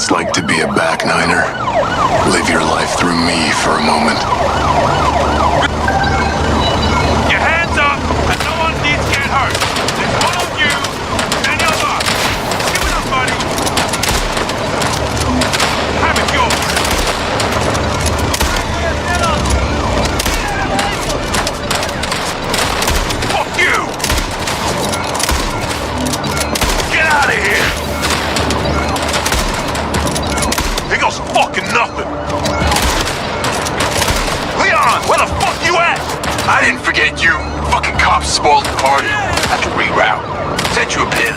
it's like to be a back niner? Live your life through me for a moment. Your hands up, and no one needs to get hurt. It's one of you, and you're lost. Give it up, buddy. Have it yours. Fuck you! Get out of here! Here goes fucking nothing! Leon, where the fuck you at? I didn't forget you. Fucking cops spoiled the party. Had to reroute. Sent you a pin.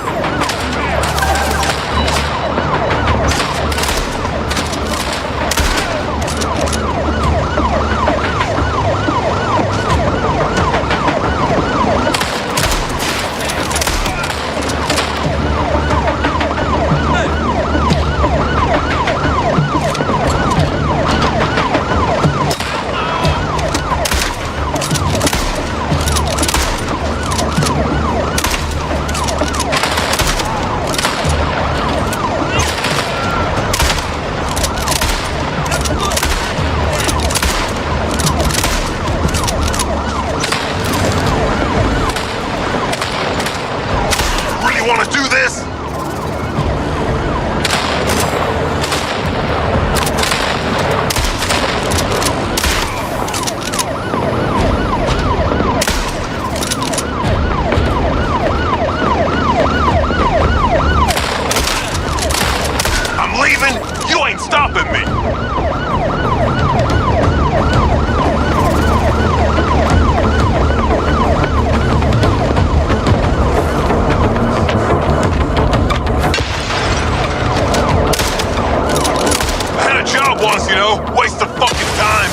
Want to do this? I'm leaving. You ain't stopping me. Once, you know, waste of fucking time.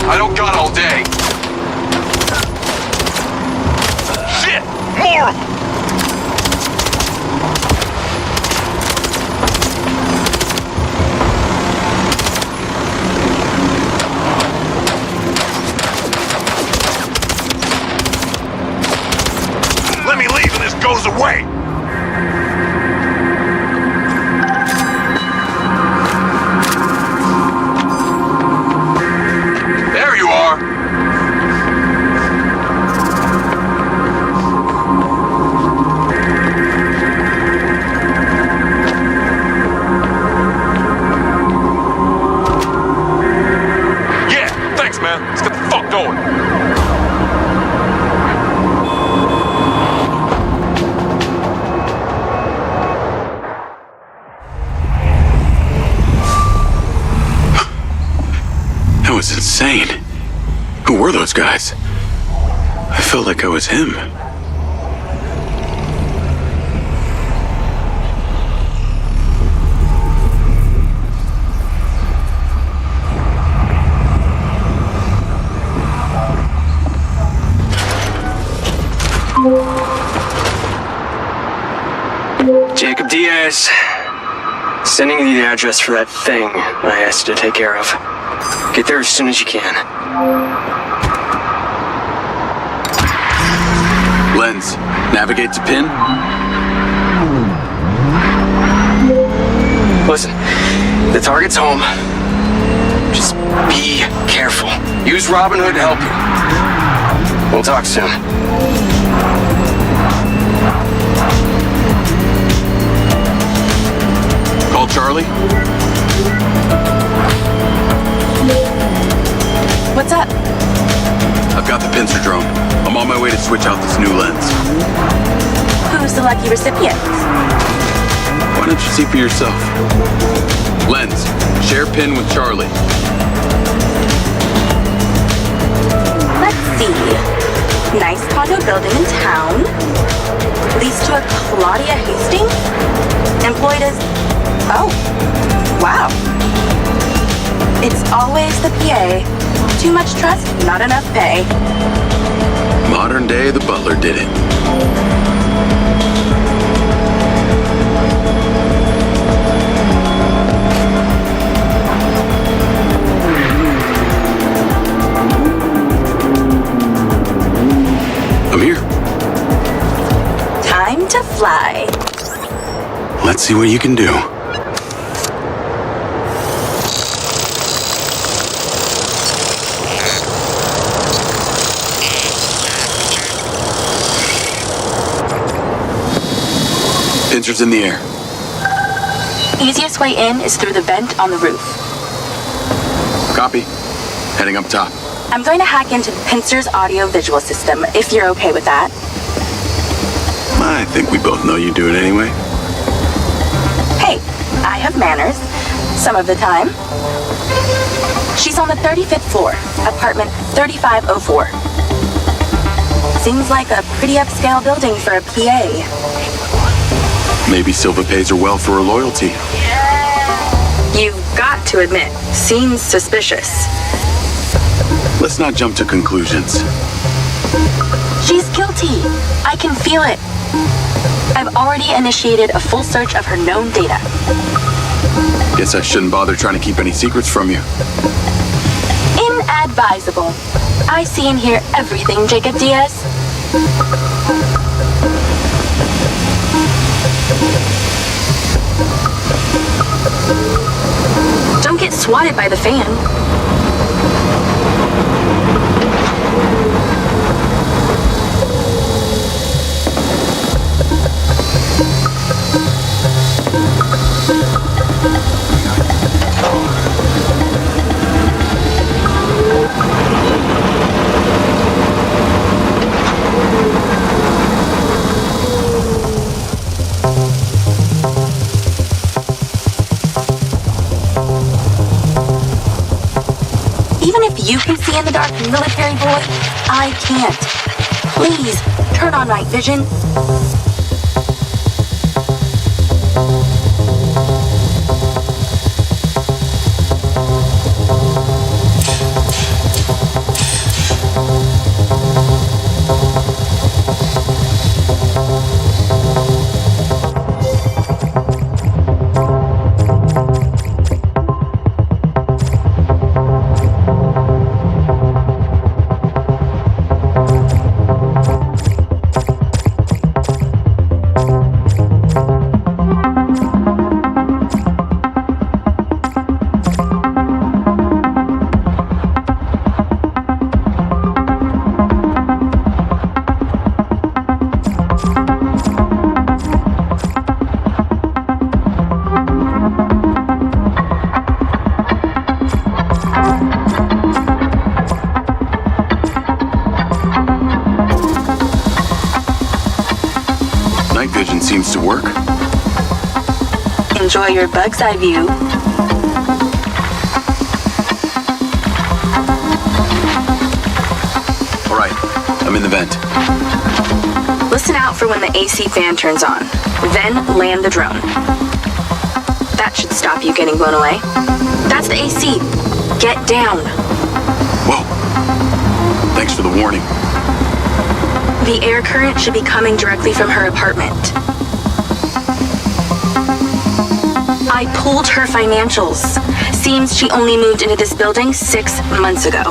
I don't got all day. Shit! More of them! Let me leave and this goes away! There you are! Yeah, thanks man. Let's get the fuck going. That was insane. Who were those guys? I felt like I was him. Jacob Diaz. Sending you the address for that thing I asked you to take care of. Get there as soon as you can. Lens, navigate to pin. Listen, the target's home. Just be careful. Use Robin Hood to help you. We'll talk soon. Call Charlie. What's up? I've got the pincer drone. I'm on my way to switch out this new lens. Who's the lucky recipient? Why don't you see for yourself? Lens, share pin with Charlie. Let's see. Nice condo building in town. Leased to a Claudia Hastings. Employed as... Oh, wow. It's always the PA. Too much trust, not enough pay. Modern day, the butler did it. I'm here. Time to fly. Let's see what you can do. Pincer's in the air. Easiest way in is through the vent on the roof. Copy. Heading up top. I'm going to hack into the Pincer's audio-visual system, if you're okay with that. I think we both know you do it anyway. Hey, I have manners. Some of the time. She's on the 35th floor, apartment 3504. Seems like a pretty upscale building for a PA. Maybe Silva pays her well for her loyalty. You've got to admit, seems suspicious. Let's not jump to conclusions. She's guilty. I can feel it. I've already initiated a full search of her known data. Guess I shouldn't bother trying to keep any secrets from you. Inadvisable. I see and hear everything, Jacob Diaz. Don't get swatted by the fan. Even if you can see in the dark, military boy, I can't. Please, turn on night vision. Seems to work. Enjoy your bug's eye view. All right, I'm in the vent. Listen out for when the AC fan turns on. Then land the drone. That should stop you getting blown away. That's the AC. Get down. Whoa. Thanks for the warning. The air current should be coming directly from her apartment. I pulled her financials. Seems she only moved into this building 6 months ago.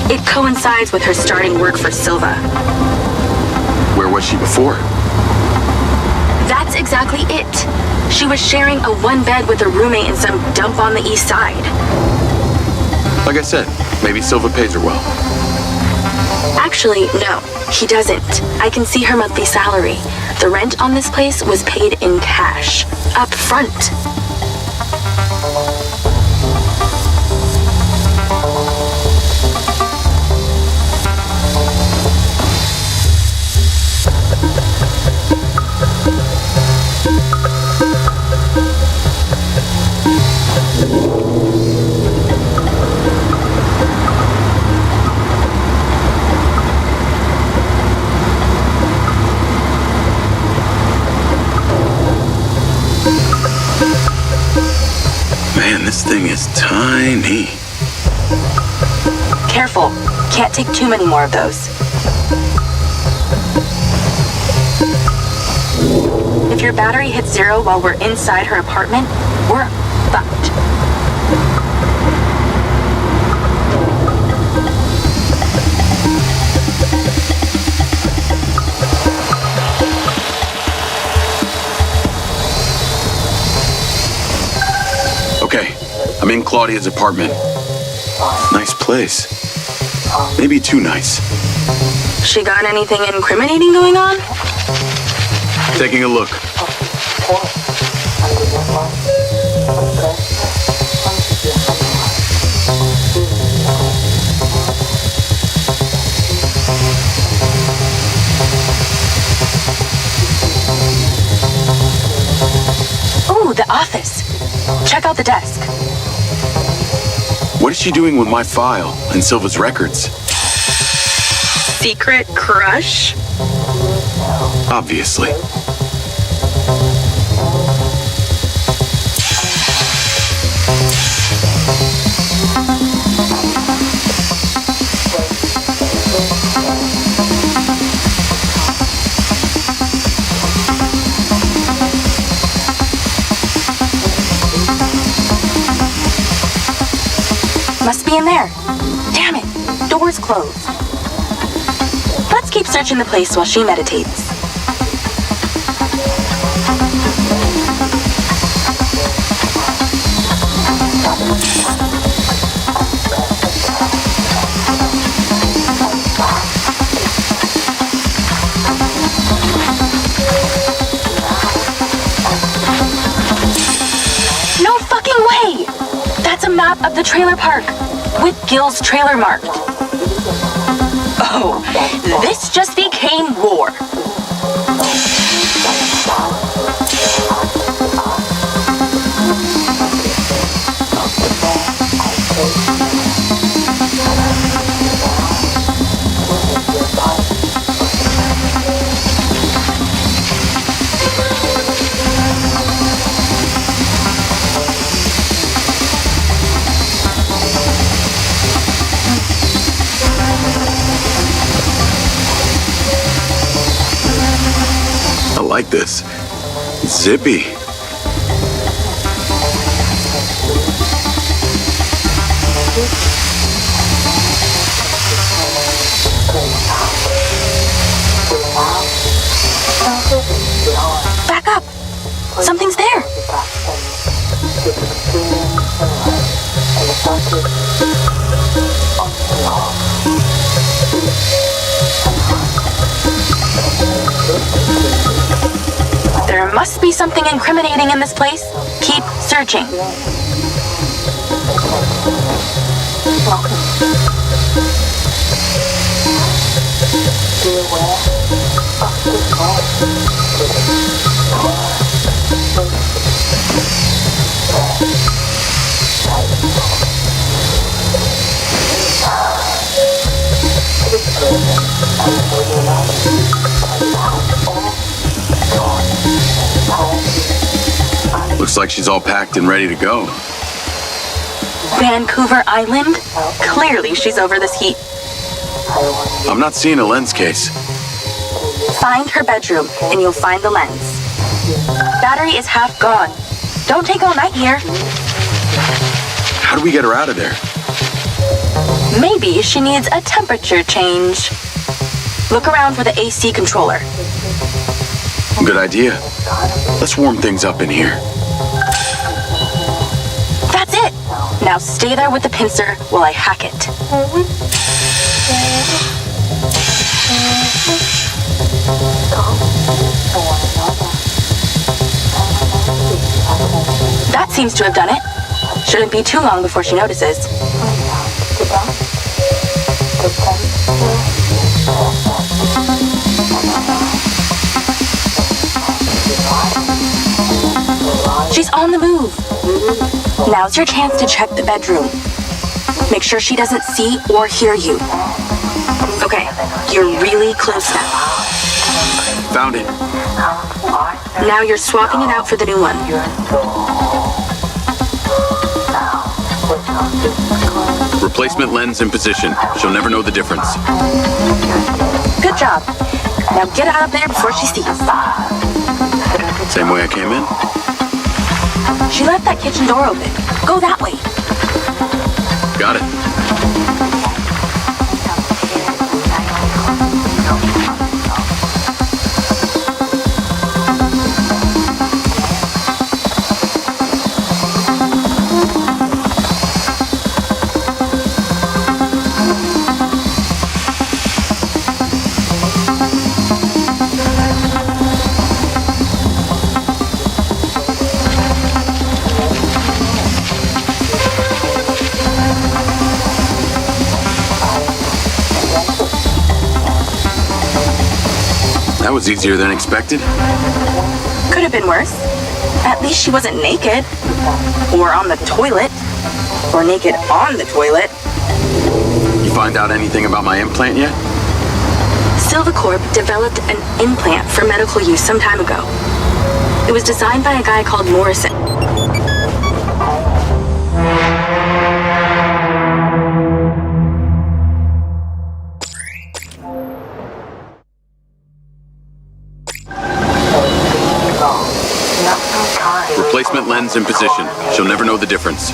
It coincides with her starting work for Silva. Where was she before? That's exactly it. She was sharing a one bed with a roommate in some dump on the east side. Like I said, maybe Silva pays her well. Actually, no, he doesn't. I can see her monthly salary. The rent on this place was paid in cash, up front. Man, this thing is tiny. Careful, can't take too many more of those. If your battery hits 0 while we're inside her apartment, we're fucked. Okay, I'm in Claudia's apartment. Nice place. Maybe too nice. She got anything incriminating going on? Taking a look. Ooh, the office. Check out the desk. What is she doing with my file and Silva's records? Secret crush? Obviously. Must be in there. Damn it, door's closed. Let's keep searching the place while she meditates. No fucking way! That's a map of the trailer park with Gil's trailer marked. Oh, this just became war. I like this. Zippy. Back up! Something's there! There must be something incriminating in this place. Keep searching. Looks like she's all packed and ready to go. Vancouver Island? Clearly she's over this heat. I'm not seeing a lens case. Find her bedroom and you'll find the lens. Battery is half gone. Don't take all night here. How do we get her out of there? Maybe she needs a temperature change. Look around for the AC controller. Good idea. Let's warm things up in here. That's it. Now stay there with the pincer while I hack it. That seems to have done it. Shouldn't be too long before she notices. She's on the move. Now's your chance to check the bedroom. Make sure she doesn't see or hear you. Okay, you're really close now. Found it. Now you're swapping it out for the new one. Replacement lens in position. She'll never know the difference. Good job. Now get out of there before she sees. Same way I came in? She left that kitchen door open. Go that way. Got it. That was easier than expected. Could have been worse. At least she wasn't naked. Or on the toilet. Or naked on the toilet. You find out anything about my implant yet? Silvacorp developed an implant for medical use some time ago. It was designed by a guy called Morrison. Replacement lens in position. She'll never know the difference.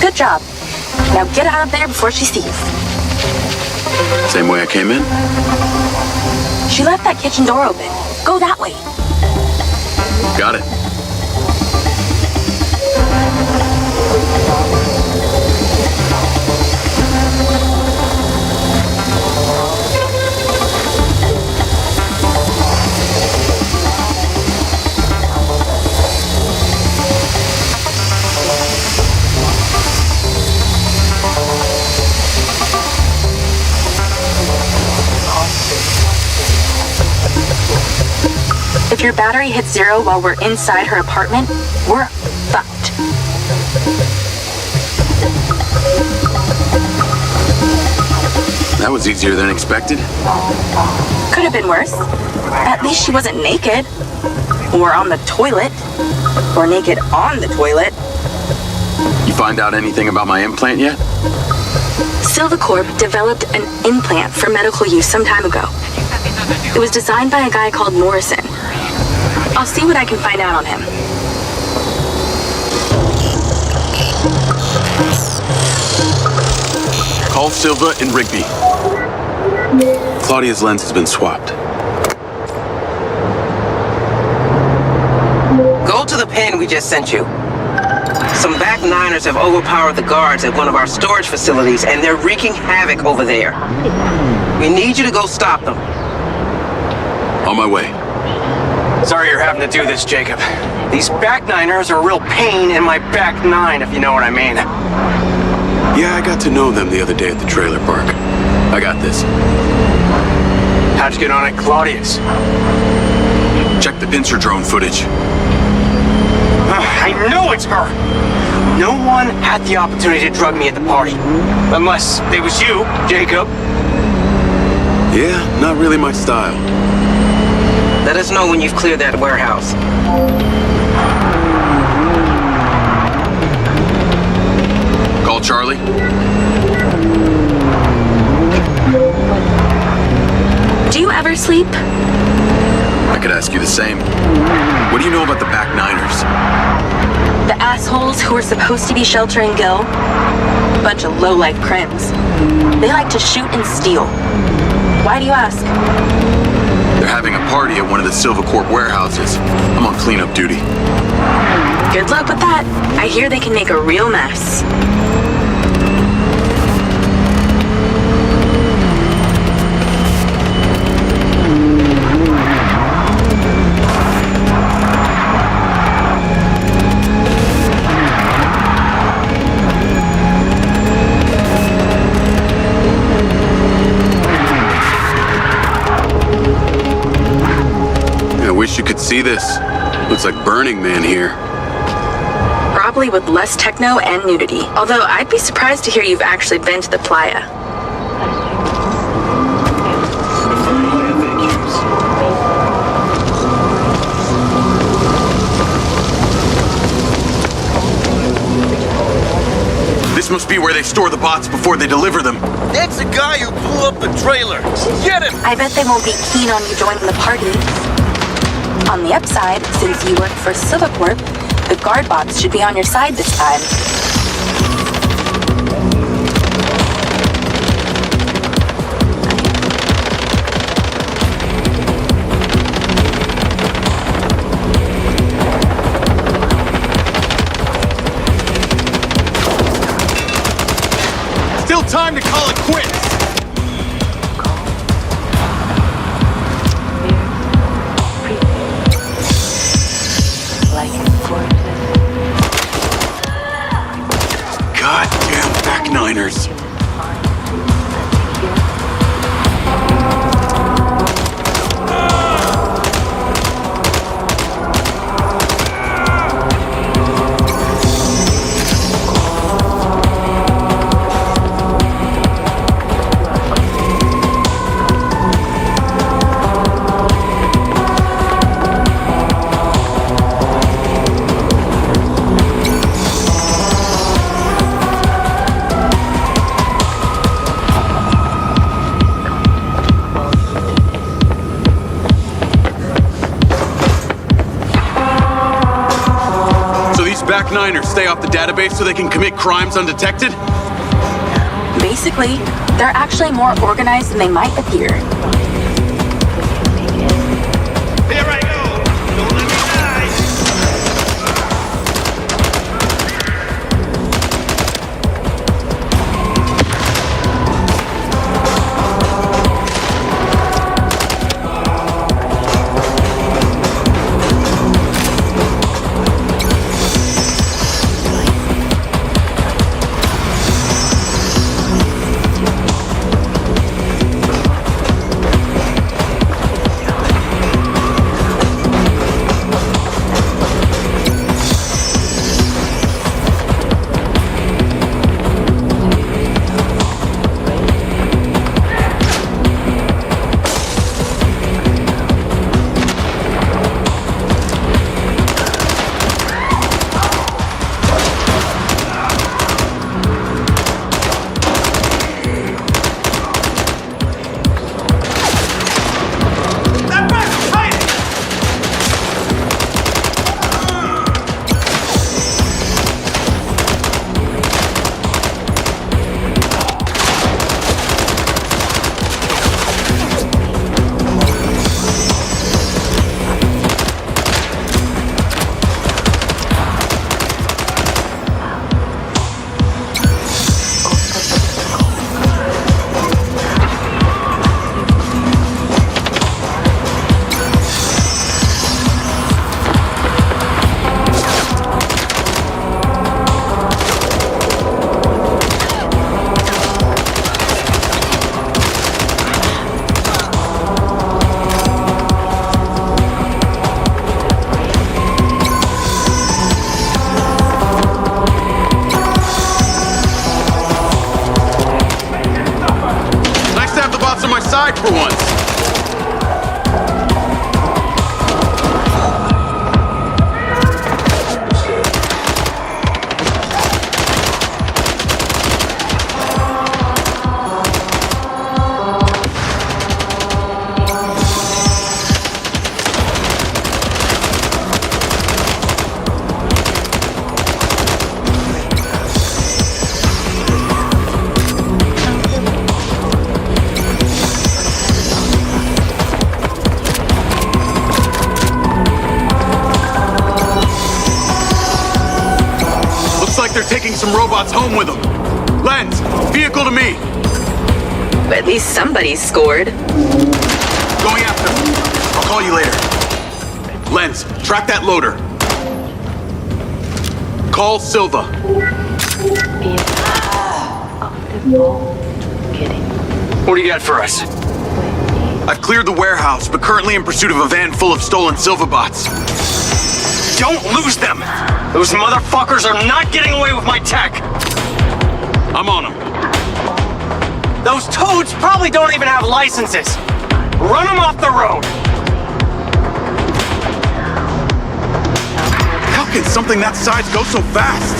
Good job. Now get out of there before she sees. Same way I came in? She left that kitchen door open. Go that way. Got it. If your battery hits 0 while we're inside her apartment, we're fucked. That was easier than expected. Could have been worse. At least she wasn't naked. Or on the toilet. Or naked on the toilet. You find out anything about my implant yet? Silvacorp developed an implant for medical use some time ago. It was designed by a guy called Morrison. I'll see what I can find out on him. Call Silva and Rigby. Claudia's lens has been swapped. Go to the pin we just sent you. Some back niners have overpowered the guards at one of our storage facilities, and they're wreaking havoc over there. We need you to go stop them. On my way. Sorry you're having to do this, Jacob. These back niners are a real pain in my back nine, if you know what I mean. Yeah, I got to know them the other day at the trailer park. I got this. How'd you get on at Claudia's? Check the pincer drone footage. I know it's her! No one had the opportunity to drug me at the party. Unless it was you, Jacob. Yeah, not really my style. Let us know when you've cleared that warehouse. Call Charlie. Do you ever sleep? I could ask you the same. What do you know about the back niners? The assholes who were supposed to be sheltering Gil? Bunch of low-life crims. They like to shoot and steal. Why do you ask? They're having a party at one of the Silva Corp warehouses. I'm on cleanup duty. Good luck with that. I hear they can make a real mess. I wish you could see this. Looks like Burning Man here. Probably with less techno and nudity. Although I'd be surprised to hear you've actually been to the playa. This must be where they store the bots before they deliver them. That's the guy who blew up the trailer. Get him! I bet they won't be keen on you joining the party. On the upside, since you work for Silvacorp, the guard bots should be on your side this time. Still time to call it quits. Goddamn back niners. Back niners stay off the database so they can commit crimes undetected? Basically, they're actually more organized than they might appear. Here I go! Don't let me die! for once. some robots home with them. Lens, vehicle to me. At least somebody scored. Going after them. I'll call you later. Lens, track that loader. Call Silva. What do you got for us? I've cleared the warehouse, but currently in pursuit of a van full of stolen Silva bots. Don't lose them! Those motherfuckers are not getting away with my tech! I'm on them. Those toads probably don't even have licenses! Run them off the road! How can something that size go so fast?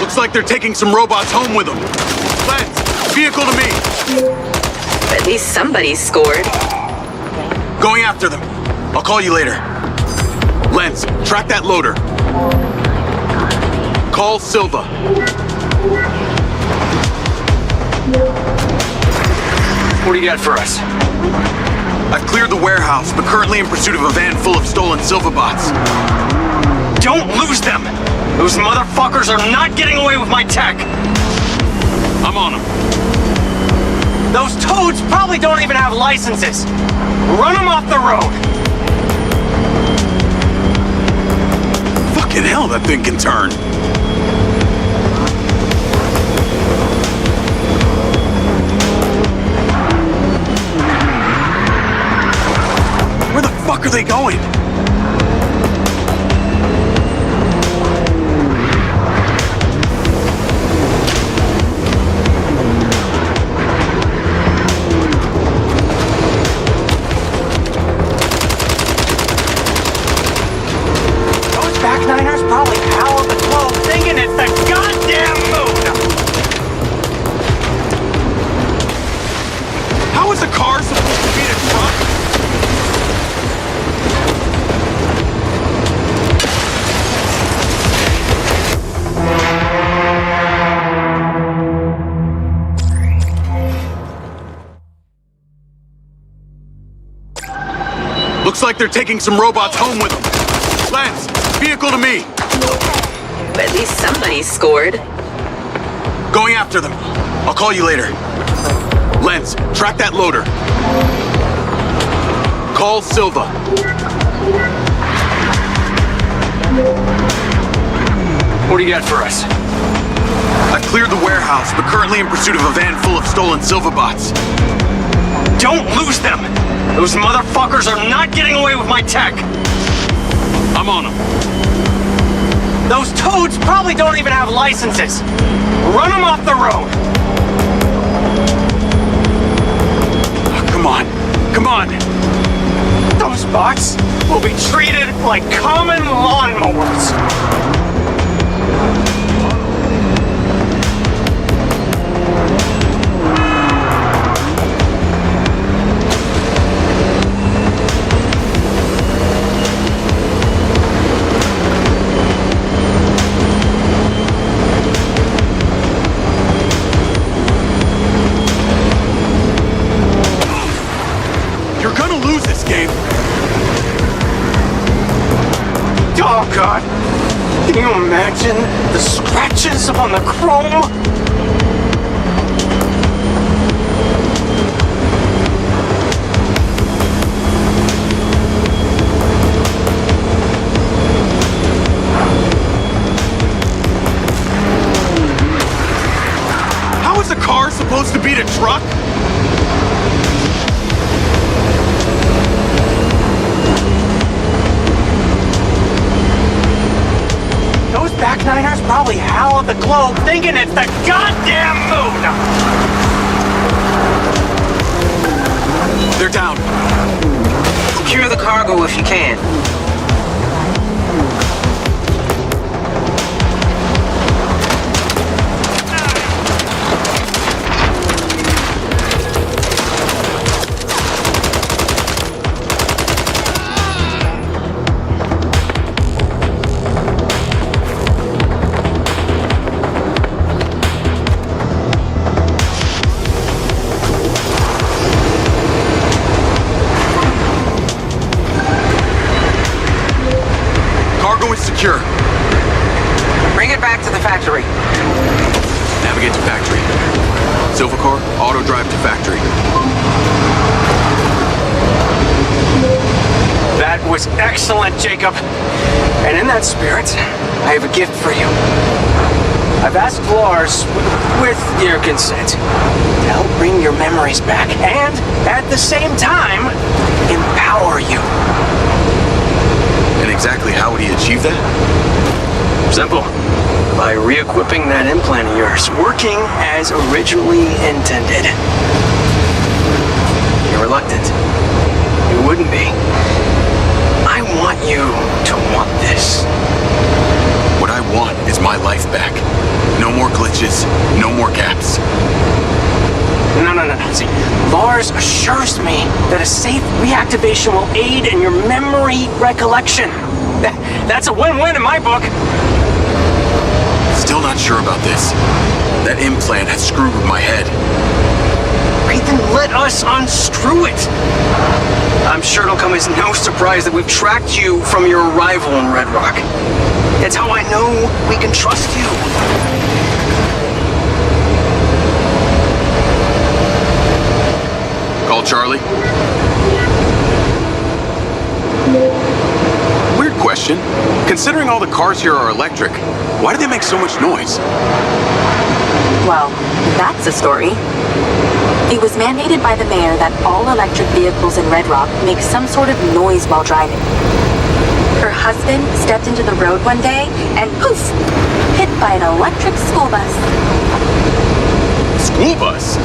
Looks like they're taking some robots home with them. Lens, vehicle to me. At least somebody scored. Going after them. I'll call you later. Lens, track that loader. Call Silva. What do you got for us? I've cleared the warehouse, but currently in pursuit of a van full of stolen Silva bots. Don't lose them! Those motherfuckers are not getting away with my tech! I'm on them. Those toads probably don't even have licenses! Run them off the road! Fucking hell, that thing can turn. Where the fuck are they going? Niners probably power the globe thinking it's the goddamn moon! How is a car supposed to beat a truck? Looks like they're taking some robots home with them. Lens, vehicle to me. At least somebody scored. Going after them. I'll call you later. Lens, track that loader. Call Silva. What do you got for us? I've cleared the warehouse, but currently in pursuit of a van full of stolen Silva bots. Don't lose them! Those motherfuckers are not getting away with my tech! I'm on them. Those toads probably don't even have licenses! Run them off the road! Oh, come on. Come on. Those bots will be treated like common lawnmowers! Oh God! Can you imagine the scratches on the chrome? How is a car supposed to beat a truck? Those back-niners probably howl at the globe thinking it's the goddamn moon! They're down. Secure the cargo if you can. secure. Bring it back to the factory. Navigate to factory. Silva core, auto drive to factory. That was excellent, Jacob. And in that spirit, I have a gift for you. I've asked Lars, with your consent, to help bring your memories back and, at the same time, empower you. And exactly how would he achieve that? Simple. By re-equipping that implant of yours, working as originally intended. You're reluctant. You wouldn't be. I want you to want this. What I want is my life back. No more glitches, no more gaps. No. See, Lars assures me that a safe reactivation will aid in your memory recollection. That's a win-win in my book. Still not sure about this. That implant has screwed with my head. Then let us unscrew it. I'm sure it'll come as no surprise that we've tracked you from your arrival in Red Rock. It's how I know we can trust you. Call Charlie. Weird question. Considering all the cars here are electric, why do they make so much noise? Well, that's a story. It was mandated by the mayor that all electric vehicles in Red Rock make some sort of noise while driving. Her husband stepped into the road one day and poof, hit by an electric school bus. School bus?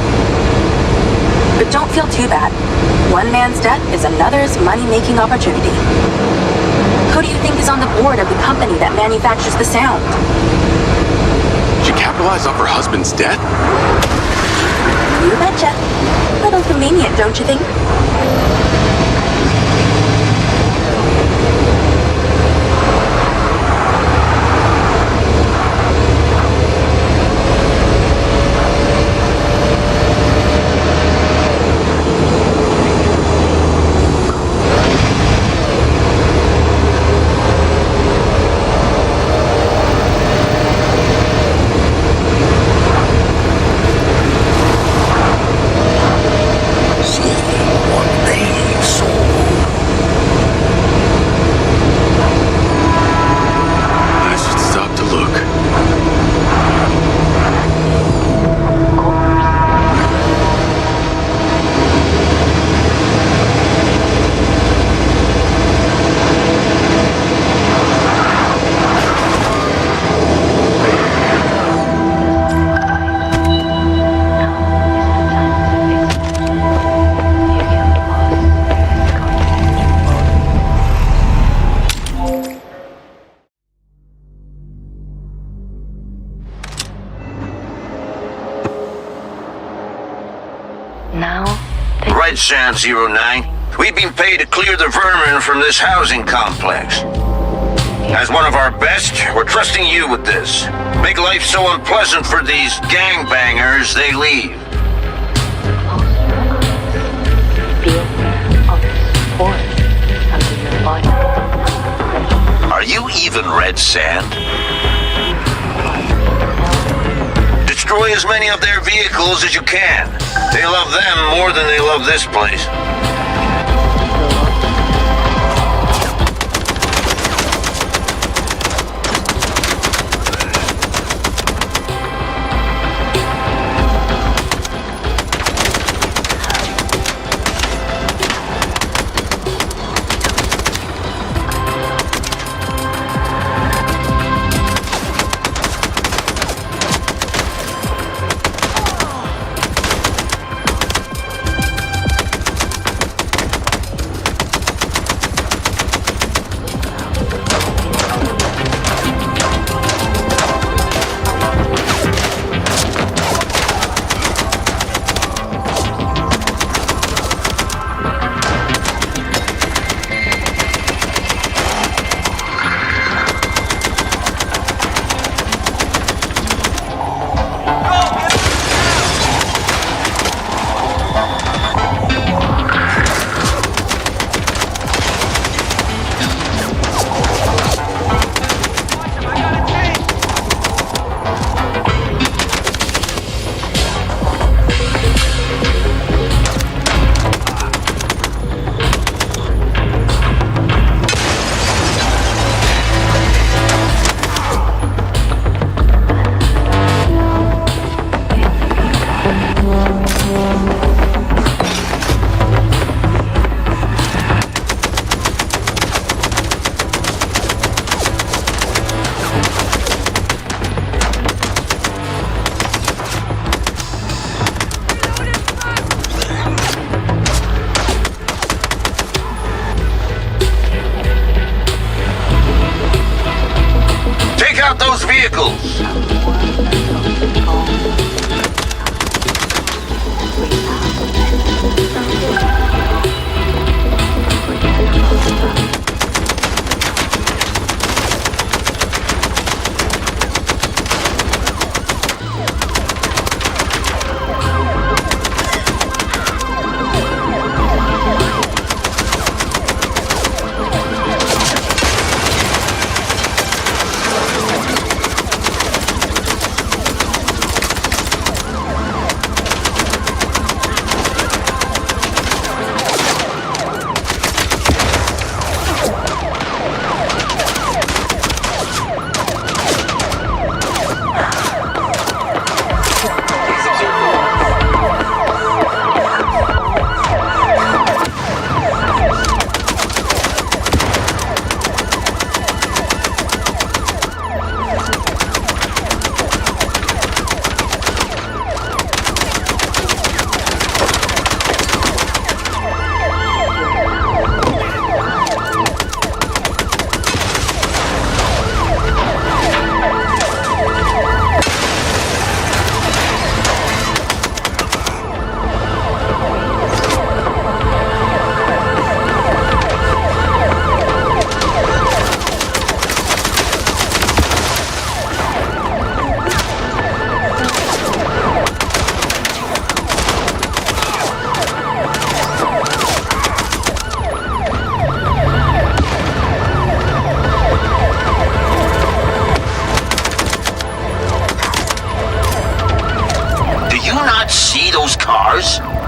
But don't feel too bad. One man's death is another's money-making opportunity. Who do you think is on the board of the company that manufactures the sound? She capitalized off her husband's death? You betcha. Little convenient, don't you think? Right, Sam 09. We've been paid to clear the vermin from this housing complex. As one of our best, we're trusting you with this. Make life so unpleasant for these gangbangers, they leave. Are you even Red Sand? Destroy as many of their vehicles as you can. They love them more than they love this place. this.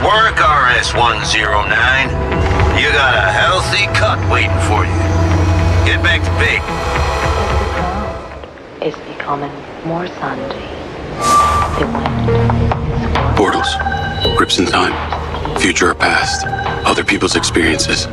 Work, RS-109. You got a healthy cut waiting for you. Get back to big. Is becoming more Sunday. The wind. Portals. Grips in time. Future or past. Other people's experiences.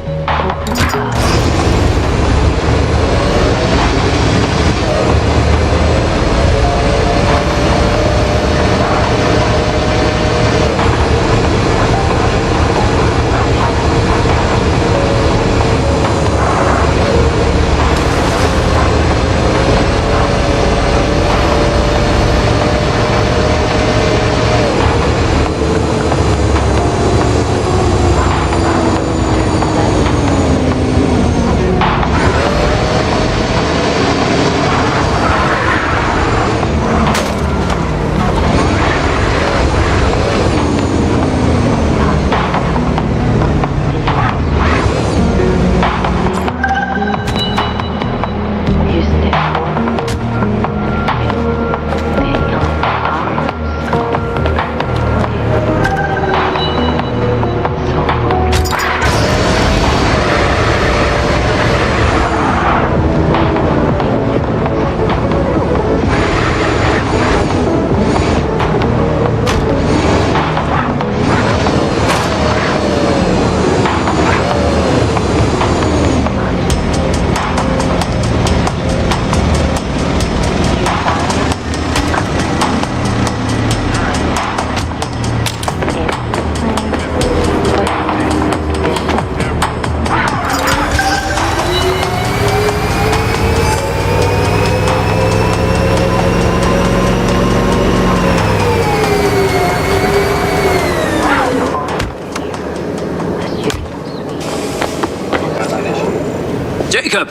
Jacob!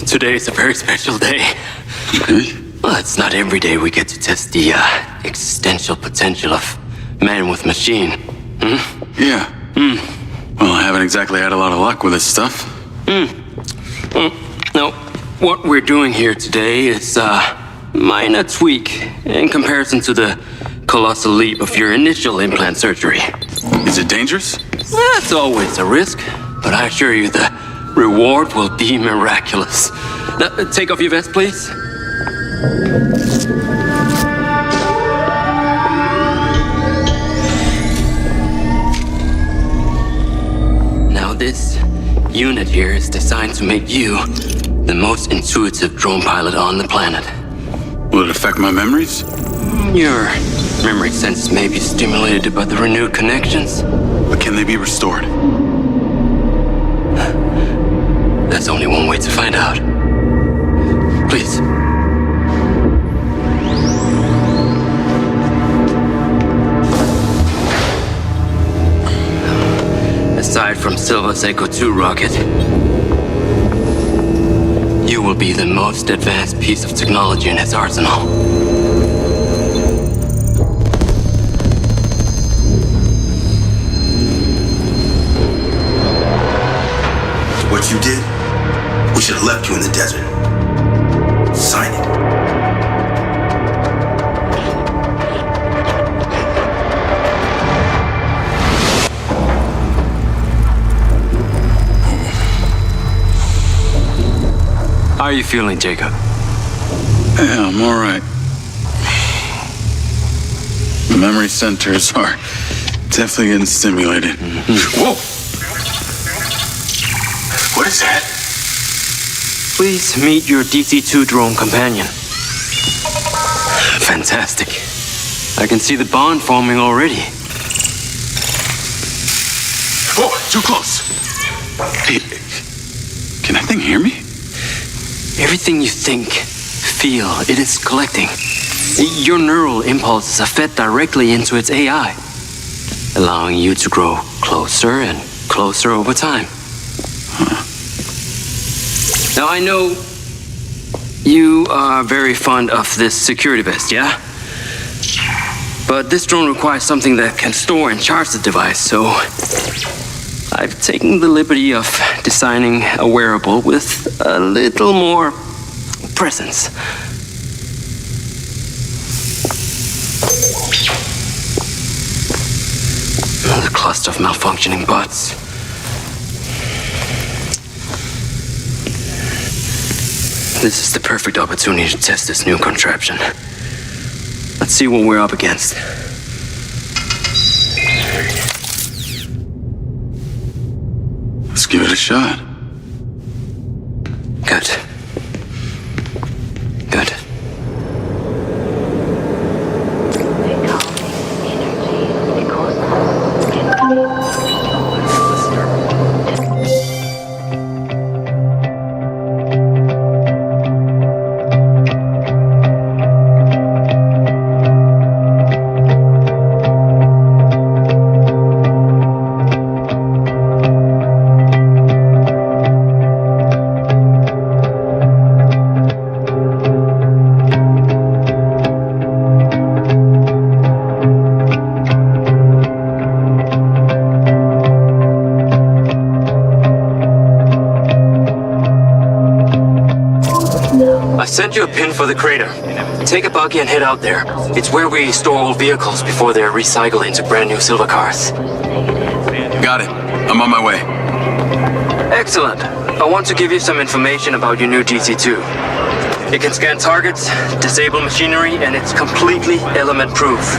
Today is a very special day. Okay. Well, it's not every day we get to test the existential potential of man with machine. Yeah. Well, I haven't exactly had a lot of luck with this stuff. No, what we're doing here today is minor tweak in comparison to the colossal leap of your initial implant surgery. Is it dangerous? That's always a risk, but I assure you the reward will be miraculous. Take off your vest, please. Now this unit here is designed to make you the most intuitive drone pilot on the planet. Will it affect my memories? Your memory sense may be stimulated by the renewed connections. But can they be restored? There's only one way to find out. Please. Aside from Silva's Echo 2 rocket, you will be the most advanced piece of technology in his arsenal. What you did, we should have left you in the desert. Sign it. How are you feeling, Jacob? Yeah, I'm all right. The memory centers are definitely getting stimulated. Whoa! What is that? Please meet your DC-2 drone companion. Fantastic. I can see the bond forming already. Whoa, too close. Hey, can that thing hear me? Everything you think, feel, it is collecting. Your neural impulses are fed directly into its AI, allowing you to grow closer and closer over time. Now, I know you are very fond of this security vest, yeah? But this drone requires something that can store and charge the device, so I've taken the liberty of designing a wearable with a little more presence. Another cluster of malfunctioning bots. This is the perfect opportunity to test this new contraption. Let's see what we're up against. Let's give it a shot. Good. Good. They call me energy because I can be Send you a pin for the crater. Take a buggy and head out there. It's where we store old vehicles before they're recycled into brand new silver cars. Got it. I'm on my way. Excellent. I want to give you some information about your new DC-2. It can scan targets, disable machinery, and it's completely element-proof.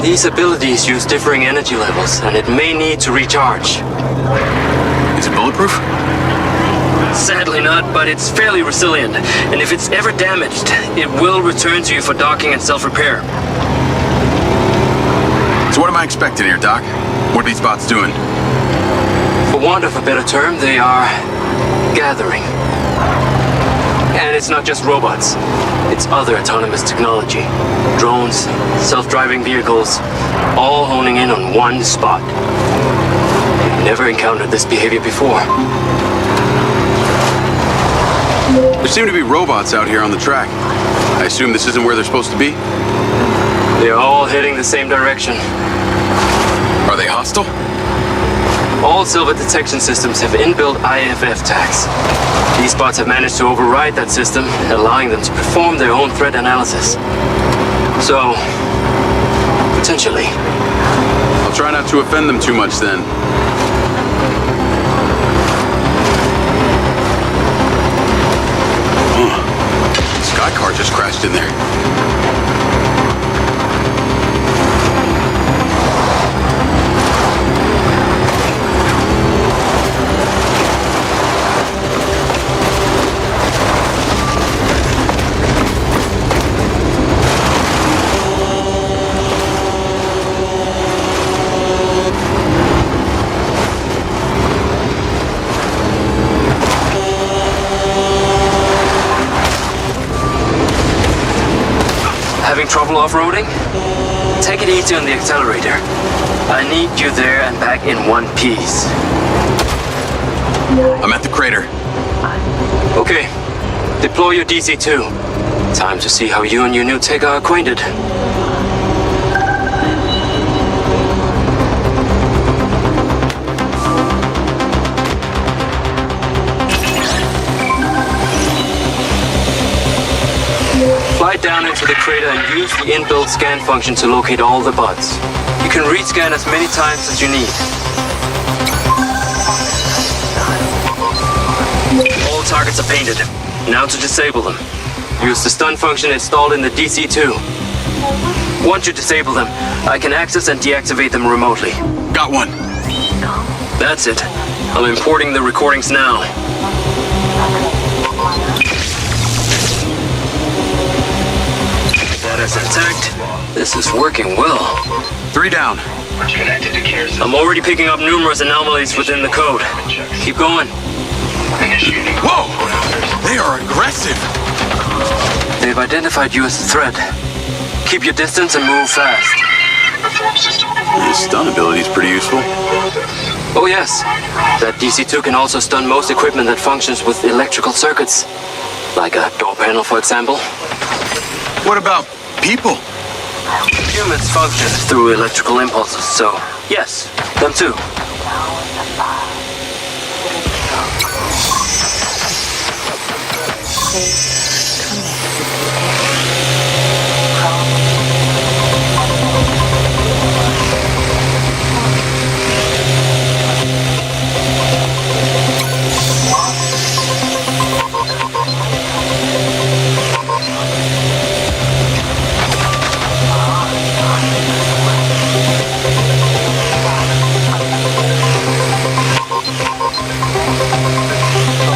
These abilities use differing energy levels, and it may need to recharge. Is it bulletproof? Sadly not, but it's fairly resilient, and if it's ever damaged, it will return to you for docking and self-repair. So what am I expecting here, Doc? What are these bots doing? For want of a better term, they are gathering. And it's not just robots. It's other autonomous technology. Drones, self-driving vehicles, all honing in on one spot. I've never encountered this behavior before. There seem to be robots out here on the track. I assume this isn't where they're supposed to be? They're all heading the same direction. Are they hostile? All Silva detection systems have inbuilt IFF tags. These bots have managed to override that system, allowing them to perform their own threat analysis. So, potentially. I'll try not to offend them too much then. My car just crashed in there. Having trouble off-roading? Take it easy on the accelerator. I need you there and back in one piece. I'm at the crater. Okay, deploy your DC-2. Time to see how you and your new tech are acquainted. Fly down into the crater and use the inbuilt scan function to locate all the buds. You can rescan as many times as you need. All targets are painted. Now to disable them. Use the stun function installed in the DC-2. Once you disable them, I can access and deactivate them remotely. Got one. That's it. I'm importing the recordings now. Data's intact. This is working well. 3 down. I'm already picking up numerous anomalies within the code. Keep going. Whoa! They are aggressive! They've identified you as a threat. Keep your distance and move fast. His stun ability is pretty useful. Oh yes, that DC-2 can also stun most equipment that functions with electrical circuits. Like a door panel, for example. What about people? Humans function through electrical impulses, so yes, them too.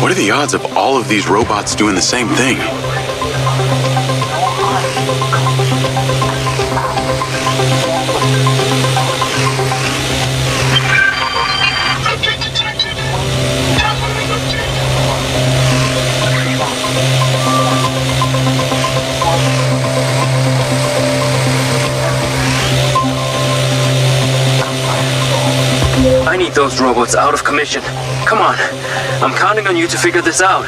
What are the odds of all of these robots doing the same thing? I need those robots out of commission. Come on, I'm counting on you to figure this out.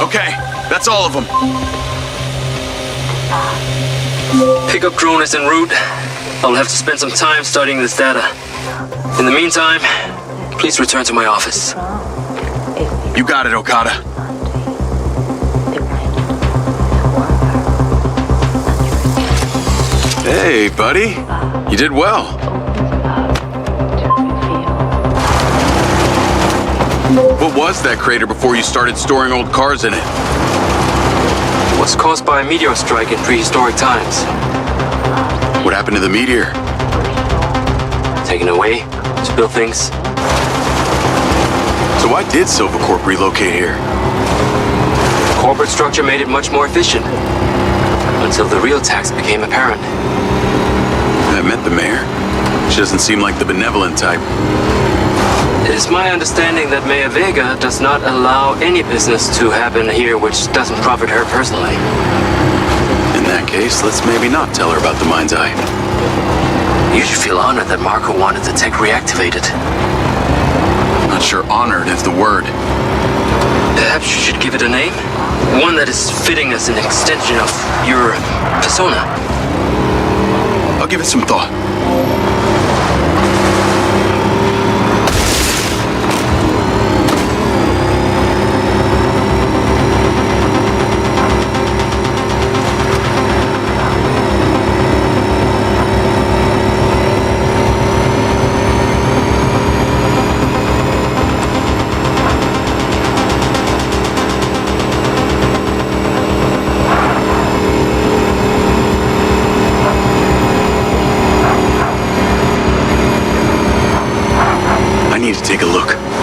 Okay, that's all of them. Pickup drone is en route. I'll have to spend some time studying this data. In the meantime, please return to my office. You got it, Okada. Hey, buddy. You did well. What was that crater before you started storing old cars in it? Was caused by a meteor strike in prehistoric times. What happened to the meteor? Taken away to build things. So why did Silvercorp relocate here? The corporate structure made it much more efficient. Until the real tax became apparent. I met the mayor. She doesn't seem like the benevolent type. It is my understanding that Mayor Vega does not allow any business to happen here which doesn't profit her personally. In that case, let's maybe not tell her about the Mindseye. You should feel honored that Marco wanted the tech reactivated. Not sure honored is the word. Perhaps you should give it a name? One that is fitting as an extension of your persona. I'll give it some thought.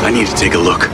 I need to take a look.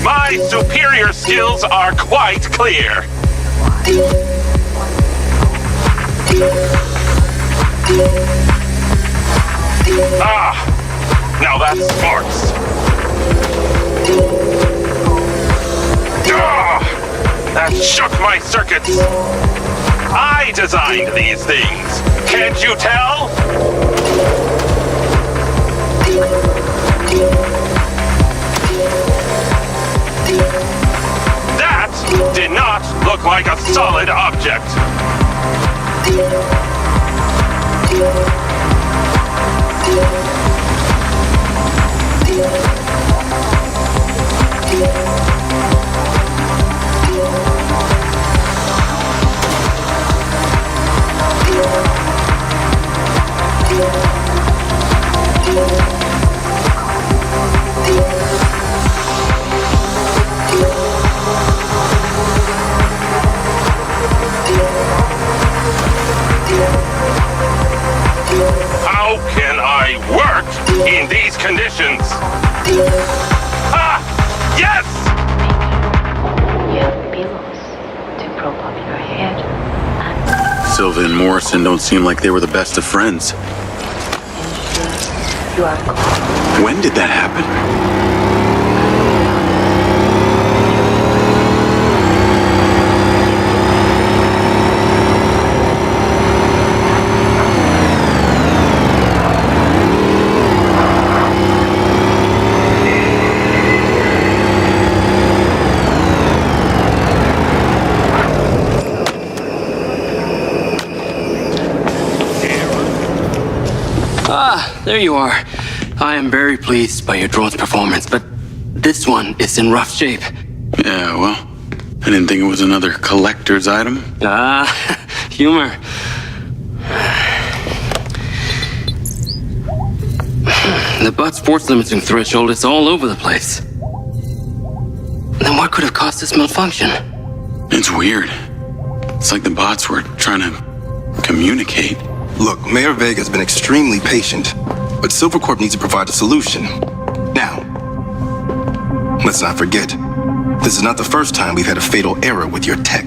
My superior skills are quite clear. Ah, now that's sports. Ah, that shook my circuits. I designed these things. Can't you tell? That did not look like a solid object. How can I work in these conditions? Ah! Yes! You have pillows to prop up your head. Silva and Morrison don't seem like they were the best of friends. You are calm. When did that happen? There you are. I am very pleased by your drone's performance, but this one is in rough shape. Yeah, well, I didn't think it was another collector's item. Humor. The butt's force limiting threshold is all over the place. Then what could have caused this malfunction? It's weird. It's like the bots were trying to communicate. Look, Mayor Vega's been extremely patient, but Silvercorp needs to provide a solution. Now, let's not forget, this is not the first time we've had a fatal error with your tech.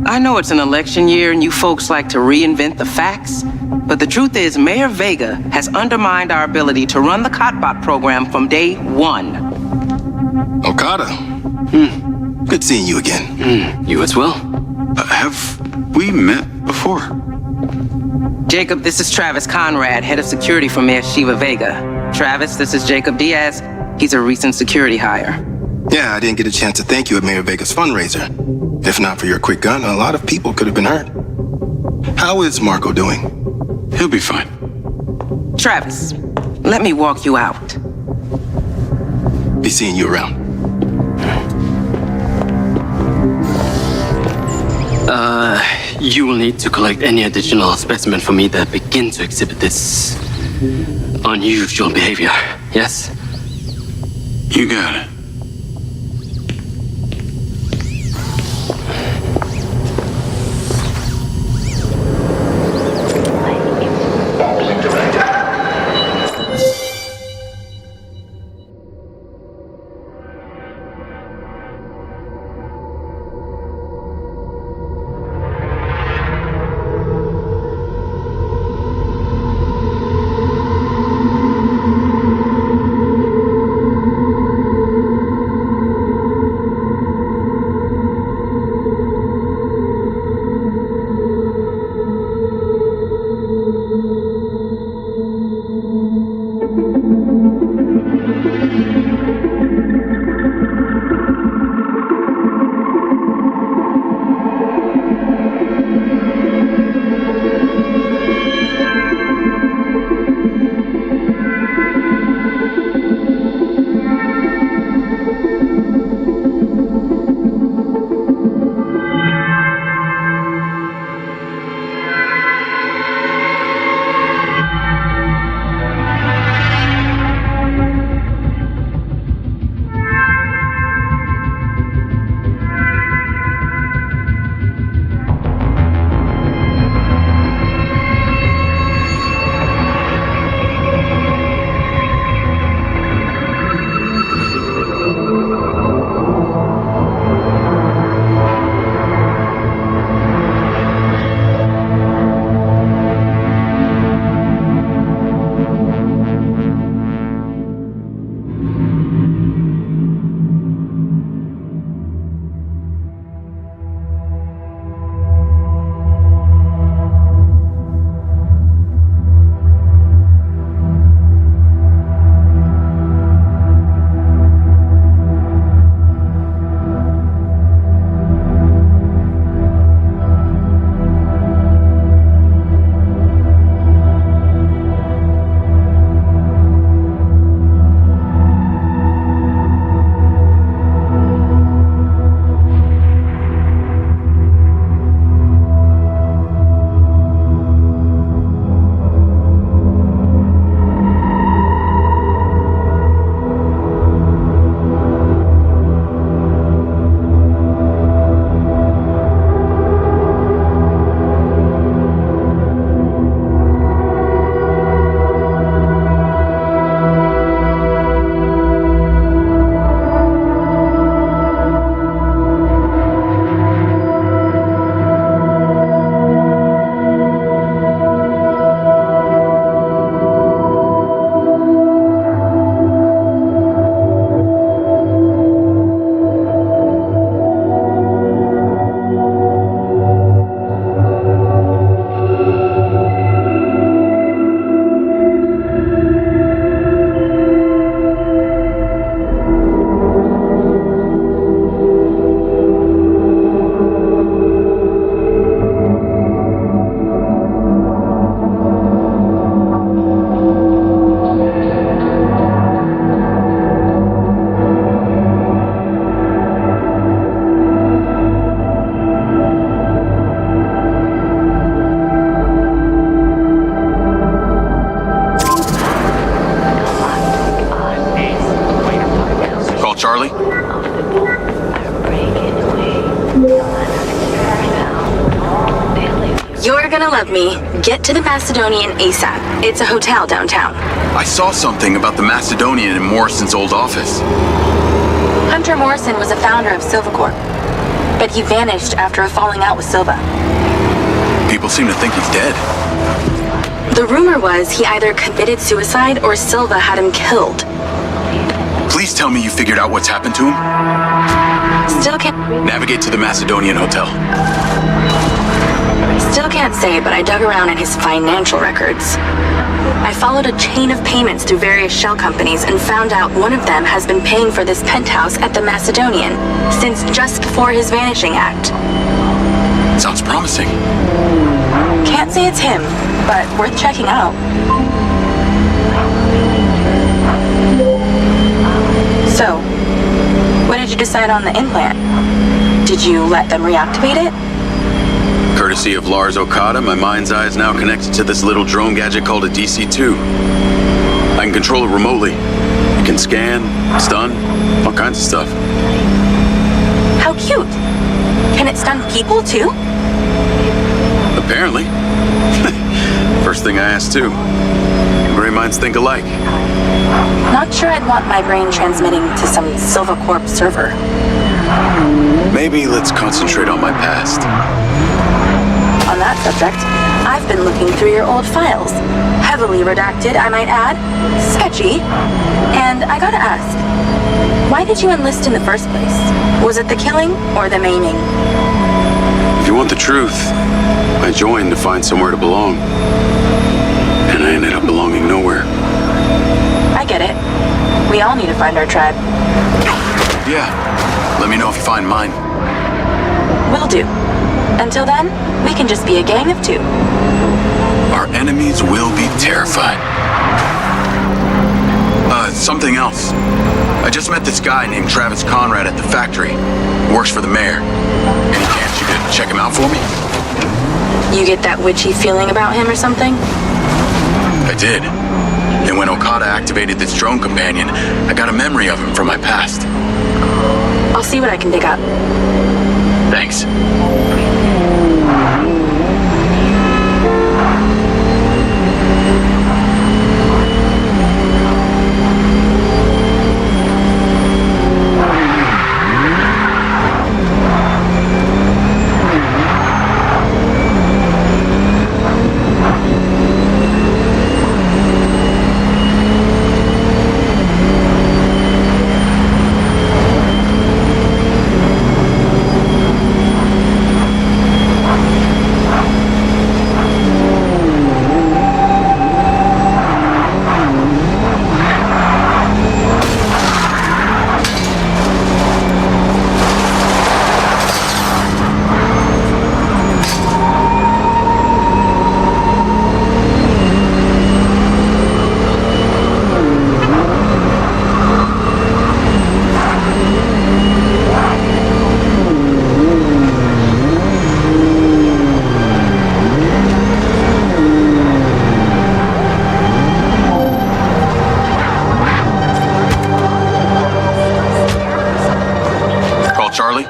I know it's an election year and you folks like to reinvent the facts, but the truth is Mayor Vega has undermined our ability to run the Cotbot program from day one. Okada. Good seeing you again. You as well. Have we met before? Jacob, this is Travis Conrad, head of security for Mayor Shiva Vega. Travis, this is Jacob Diaz. He's a recent security hire. Yeah, I didn't get a chance to thank you at Mayor Vega's fundraiser. If not for your quick gun, a lot of people could have been hurt. How is Marco doing? He'll be fine. Travis, let me walk you out. Be seeing you around. You will need to collect any additional specimen for me that begin to exhibit this unusual behavior, yes? You got it. You're gonna love me. Get to the Macedonian ASAP. It's a hotel downtown. I saw something about the Macedonian in Morrison's old office. Hunter Morrison was a founder of Silvacorp, but he vanished after a falling out with Silva. People seem to think he's dead. The rumor was he either committed suicide or Silva had him killed. Please tell me you figured out what's happened to him. Still can't Navigate to the Macedonian Hotel. Can't say, but I dug around in his financial records. I followed a chain of payments through various shell companies and found out one of them has been paying for this penthouse at the Macedonian since just before his vanishing act. Sounds promising. Can't say it's him, but worth checking out. So, what did you decide on the implant? Did you let them reactivate it? Courtesy of Lars Okada, my Mindseye is now connected to this little drone gadget called a DC-2. can control it remotely. It can scan, stun, all kinds of stuff. How cute. Can it stun people too? Apparently. First thing I asked too. Gray minds think alike. Not sure I'd want my brain transmitting to some Silvercorp server. Maybe let's concentrate on my past. On that subject, I've been looking through your old files. Heavily redacted, I might add. Sketchy. And I gotta ask, why did you enlist in the first place? Was it the killing or the maiming? If you want the truth, I joined to find somewhere to belong. And I ended up belonging nowhere. I get it. We all need to find our tribe. Yeah. Let me know if you find mine. Will do. Until then, we can just be a gang of two. Our enemies will be terrified. Something else. I just met this guy named Travis Conrad at the factory. Works for the mayor. Any chance you could check him out for me? You get that witchy feeling about him or something? I did. And when Okada activated this drone companion, I got a memory of him from my past. I'll see what I can dig up. Thanks. Charlie?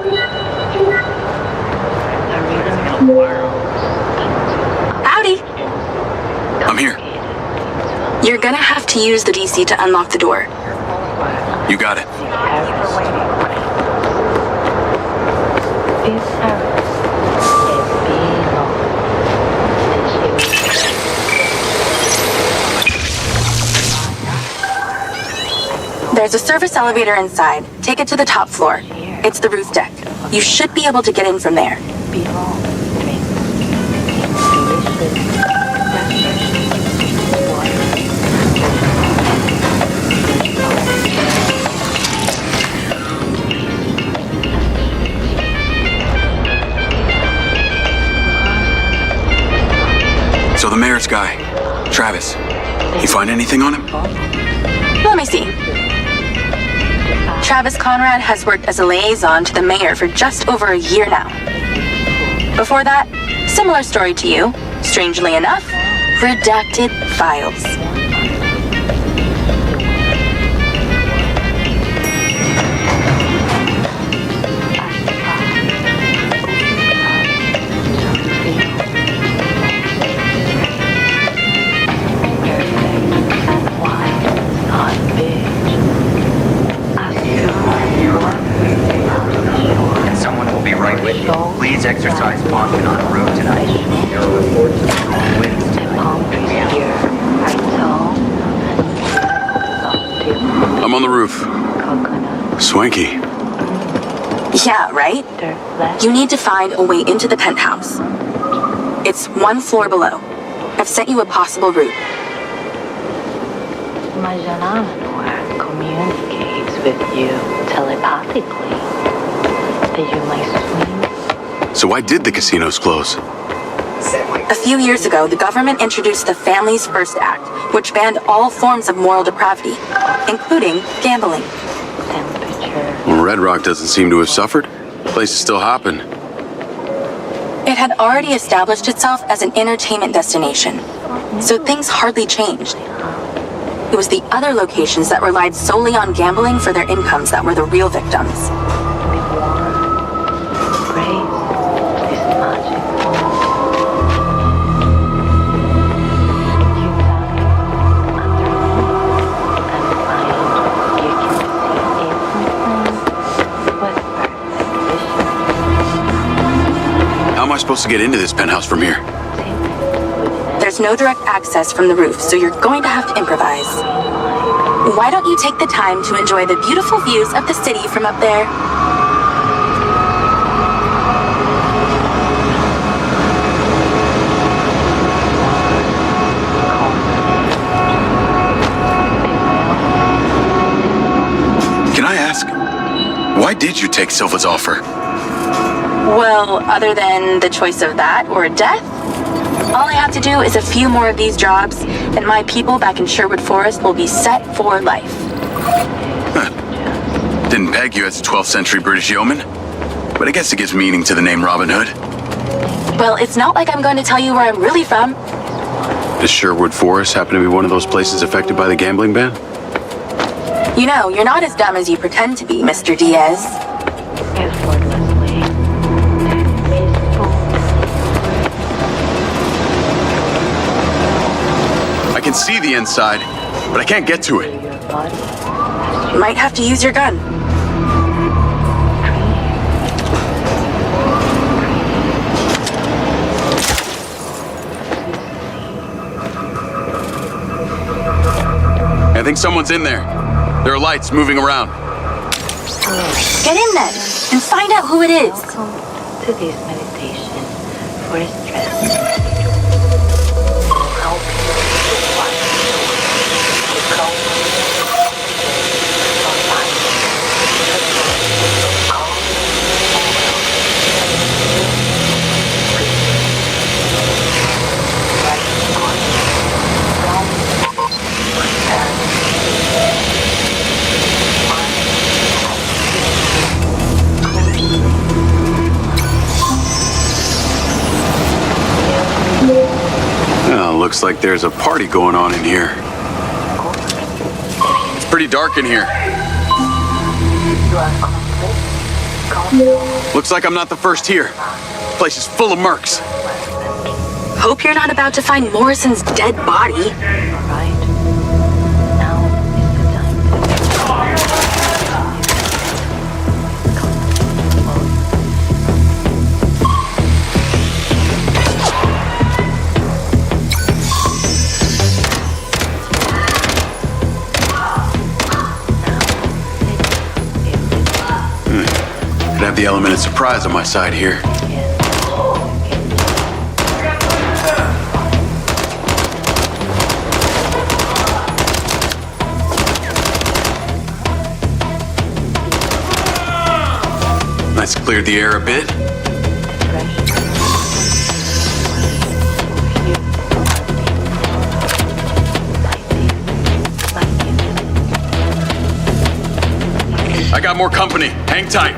Howdy. I'm here. You're gonna have to use the DC to unlock the door. You got it. There's a service elevator inside. Take it to the top floor. It's the roof deck. You should be able to get in from there. So the mayor's guy, Travis, you find anything on him? Let me see. Travis Conrad has worked as a liaison to the mayor for just over a year now. Before that, similar story to you. Strangely enough, redacted files. Please exercise caution on route tonight. There are reports of strong winds I'm on the roof. Swanky. Yeah, right? You need to find a way into the penthouse. It's one floor below. I've sent you a possible route. My Janana communicates with you telepathically. That you might swing. So why did the casinos close? A few years ago, the government introduced the Families First Act, which banned all forms of moral depravity, including gambling. Well, Red Rock doesn't seem to have suffered. The place is still hopping. It had already established itself as an entertainment destination, so things hardly changed. It was the other locations that relied solely on gambling for their incomes that were the real victims. How am I supposed to get into this penthouse from here? There's no direct access from the roof, so you're going to have to improvise. Why don't you take the time to enjoy the beautiful views of the city from up there? Can I ask, why did you take Silva's offer? Well, other than the choice of that or death, all I have to do is a few more of these jobs, and my people back in Sherwood Forest will be set for life. Huh. Didn't peg you as a 12th century British yeoman, but I guess it gives meaning to the name Robin Hood. Well, it's not like I'm going to tell you where I'm really from. Does Sherwood Forest happen to be one of those places affected by the gambling ban? You know, you're not as dumb as you pretend to be, Mr. Diaz. I can see the inside, but I can't get to it. You might have to use your gun. I think someone's in there. There are lights moving around. Get in then, and find out who it is. Welcome to this meditation for stress. Looks like there's a party going on in here. It's pretty dark in here. Looks like I'm not the first here. This place is full of mercs. Hope you're not about to find Morrison's dead body. Have the element of surprise on my side here. Nice, cleared the air a bit. I got more company. Hang tight.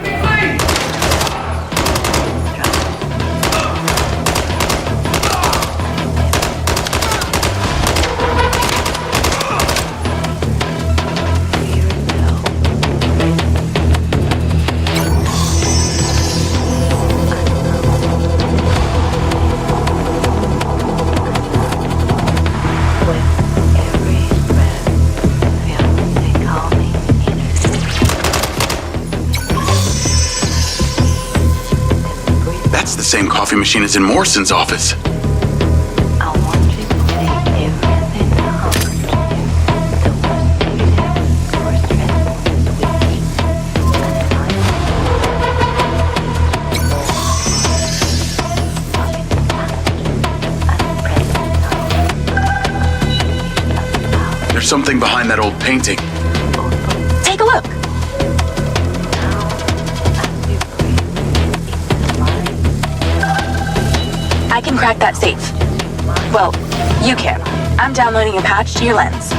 That's the same coffee machine as in Morrison's office. I want you to take everything that happened to you, the worst negative or stressful this week, and There's something behind that old painting. Take a look. I can crack that safe. Well, you can. I'm downloading a patch to your lens.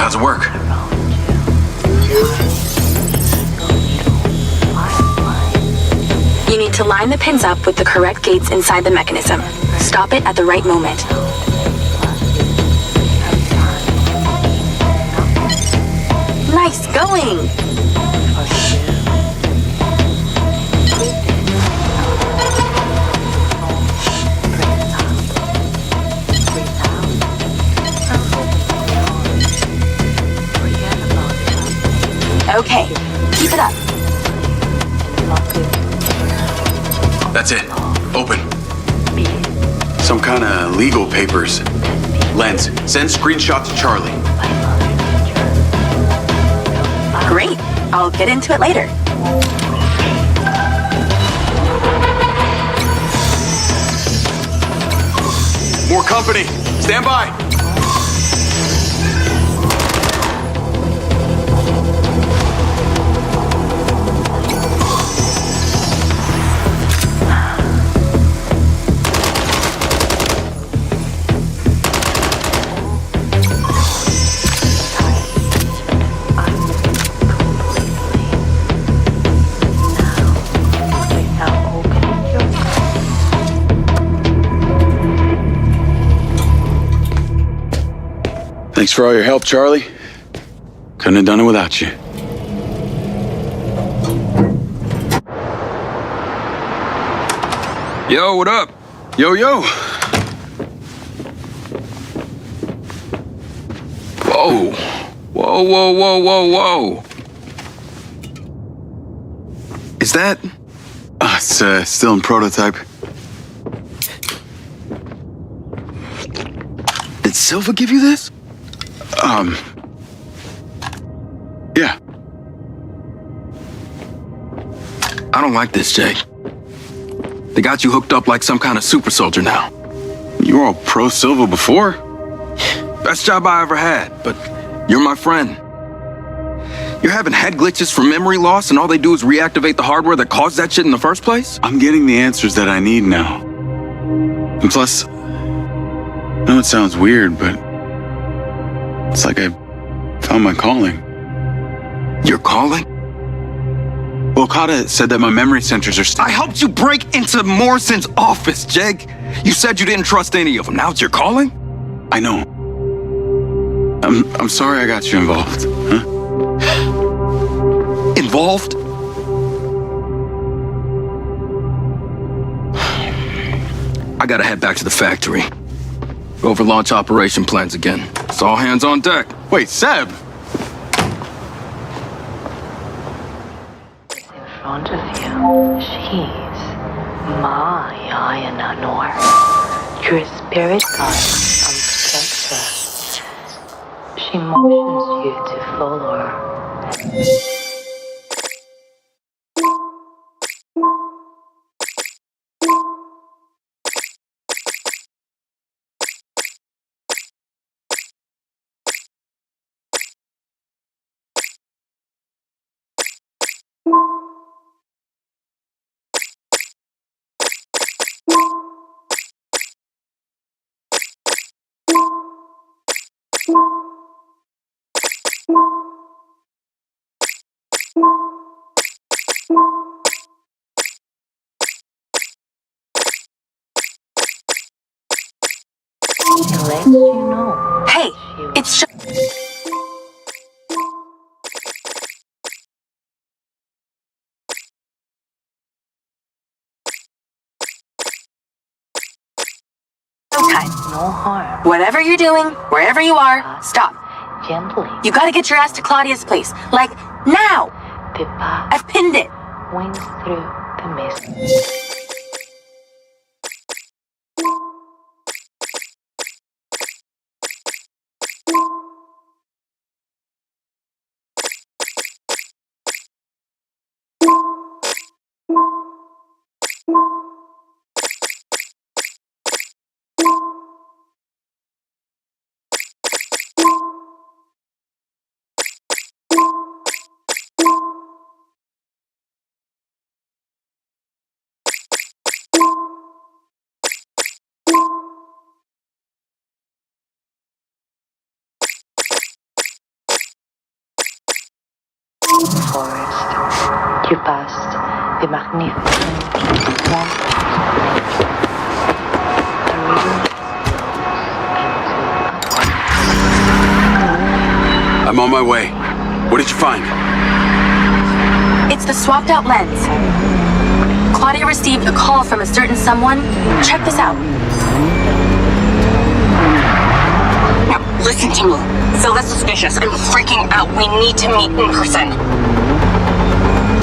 how's it work? You need to line the pins up with the correct gates inside the mechanism. Stop it at the right moment. Nice going! Okay, keep it up. That's it. Open. Some kind of legal papers. Lens, send screenshot to Charlie. Great. I'll get into it later. More company. Stand by. Thanks for all your help, Charlie. Couldn't have done it without you. Yo, what up? Yo. Whoa. Is that? It's still in prototype. Did Silva give you this? Yeah. I don't like this, Jay. They got you hooked up like some kind of super soldier now. You were all pro Silva before. Best job I ever had, but you're my friend. You're having head glitches from memory loss and all they do is reactivate the hardware that caused that shit in the first place? I'm getting the answers that I need now. And plus, I know it sounds weird, but it's like I found my calling. Your calling? Well, Okada said that my memory centers are I helped you break into Morrison's office, Jake. You said you didn't trust any of them. Now it's your calling? I know. I'm sorry I got you involved, huh? Involved? I gotta head back to the factory. Go over launch operation plans again. It's all hands on deck. Wait, Seb! In front of you, she's my Iron Anor, your spirit guide and protector. She motions you to follow her. It lets you know. Hey, it's showtime. No harm. Whatever you're doing, wherever you are, stop. Gently. You gotta get your ass to Claudia's place. Like, now! The path I've pinned it. winds through the mist. forest. Tu passes des magnificent swamps. The river I'm on my way. What did you find? It's the swapped out lens. Claudia received a call from a certain someone. Check this out. Now, listen to me. So that's suspicious. I'm freaking out. We need to meet in person.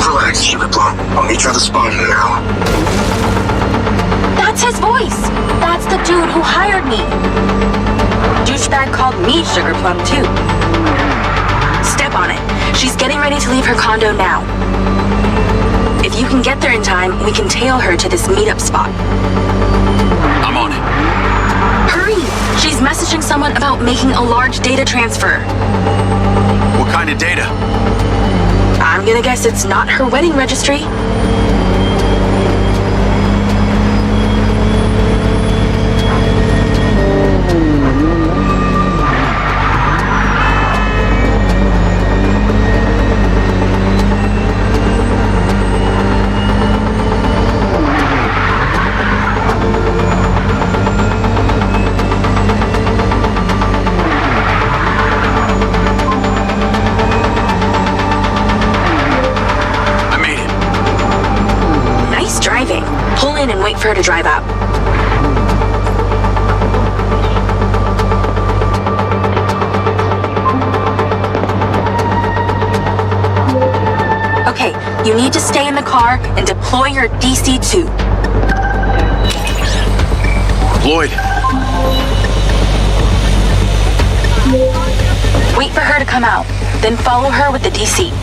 Relax, Sugar Plum. I'll meet you at the spot now. That's his voice. That's the dude who hired me. Douchebag called me Sugar Plum too. Step on it. She's getting ready to leave her condo now. If you can get there in time, we can tail her to this meetup spot. I'm on it. Hurry! She's messaging someone about making a large data transfer. What kind of data? I'm gonna guess it's not her wedding registry. And wait for her to drive out. Okay, you need to stay in the car and deploy your DC-2. Lloyd. Wait for her to come out, then follow her with the DC.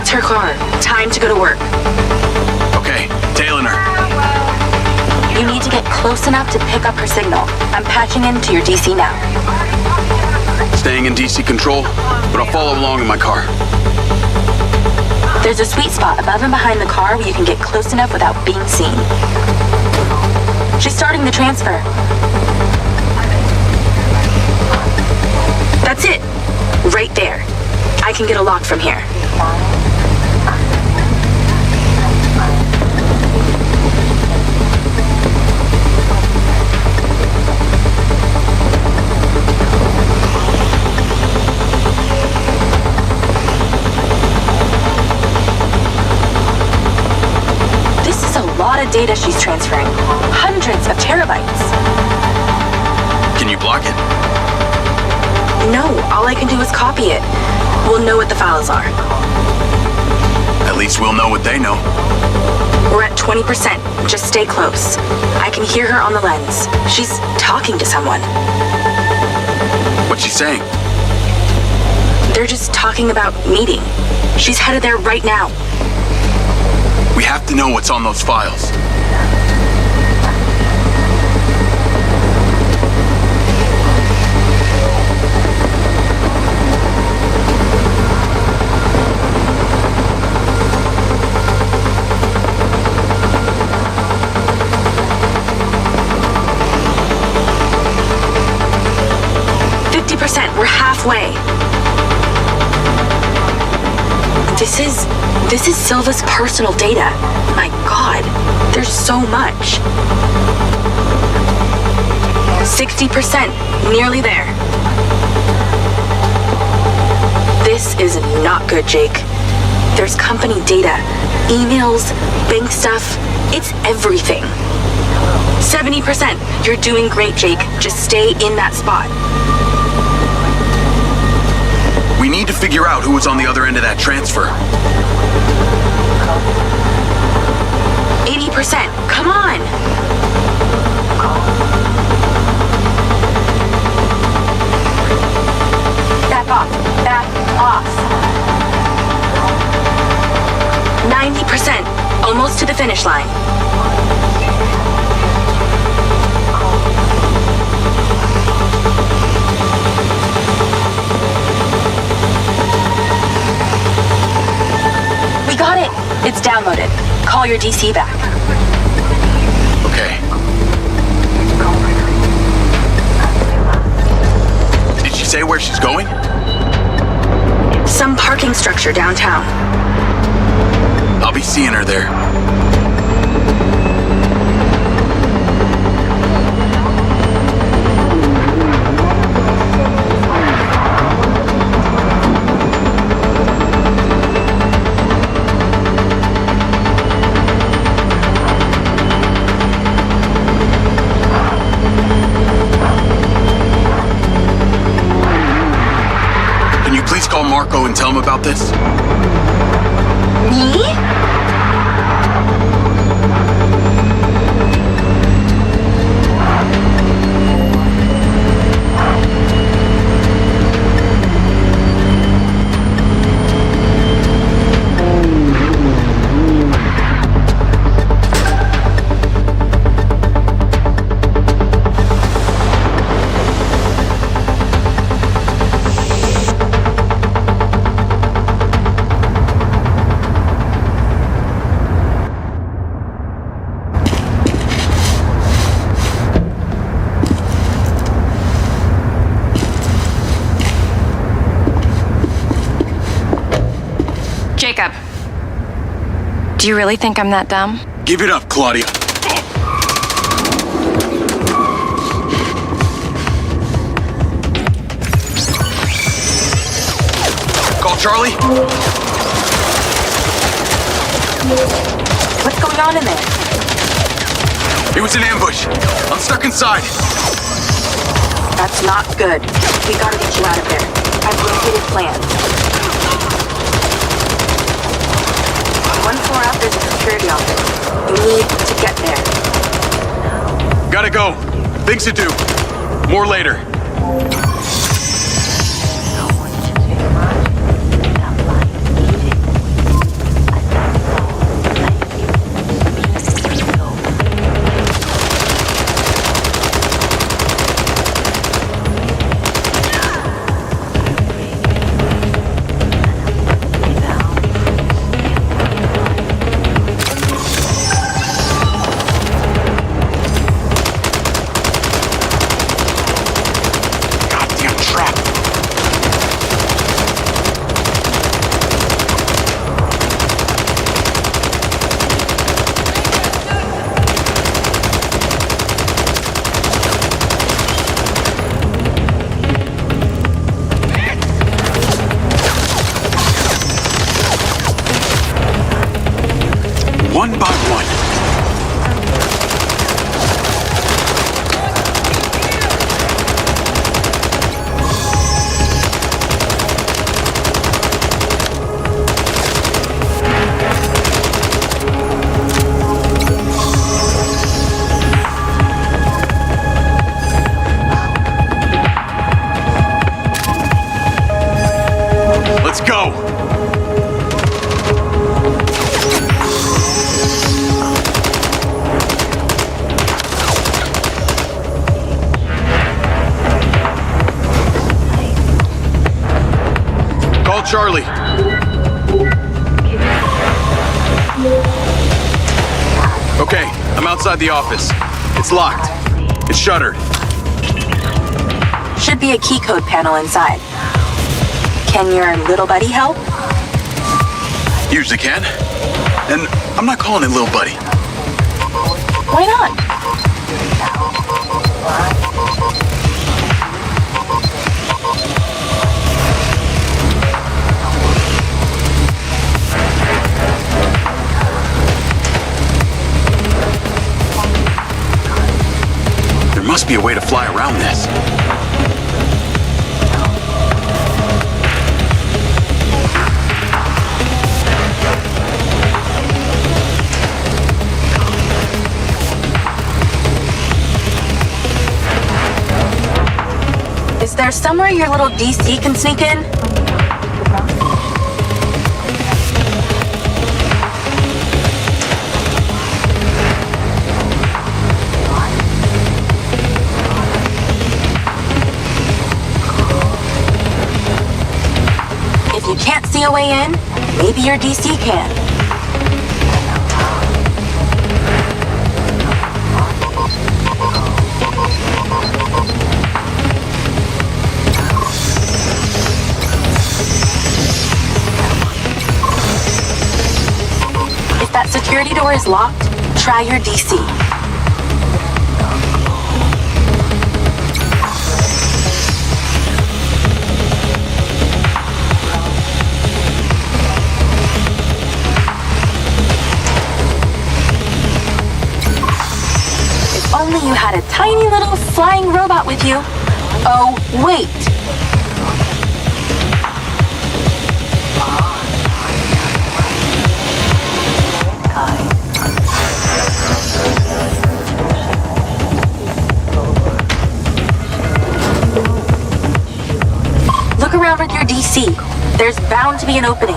Her car. Time to go to work. Okay, tailing her. You need to get close enough to pick up her signal. I'm patching into your DC now. Staying in DC control, but I'll follow along in my car. There's a sweet spot above and behind the car where you can get close enough without being seen. She's starting the transfer. That's it. Right there. I can get a lock from here. 'Lot of data she's transferring. Hundreds of terabytes. Can you block it? No, all I can do is copy it. We'll know what the files are. At least we'll know what they know. We're at 20%. Just stay close. I can hear her on the lens. She's talking to someone. What's she saying? They're just talking about meeting. She's headed there right now. We have to know what's on those files. We're halfway. This is Silva's personal data. My God, there's so much. 60%, nearly there. This is not good, Jake. There's company data, emails, bank stuff. It's everything. 70%. You're doing great, Jake. Just stay in that spot. We need to figure out who was on the other end of that transfer. 80%. Come on. Back off. Back off. 90%. Almost to the finish line. We got it. It's downloaded. call your DC back. Okay. Did she say where she's going? Some parking structure downtown. I'll be seeing her there. Please call Marco and tell him about this. Me? Jacob, do you really think I'm that dumb? Give it up, Claudia. Call Charlie. What's going on in there? It was an ambush. I'm stuck inside. That's not good. We gotta get you out of there. I've located plans. One floor up, there's a security office. You need to get there. Gotta go. Things to do. More later. One by one. Let's go. Charlie. Okay, I'm outside the office. It's locked. It's shuttered. Should be a key code panel inside. Can your little buddy help? Usually can. And I'm not calling it little buddy. Why not? There must be a way to fly around this. Is there somewhere your little DC can sneak in? If you can't see a way in, maybe your DC can. security door is locked, try your DC. If only you had a tiny little flying robot with you. Oh, wait. Look around with your DC. There's bound to be an opening.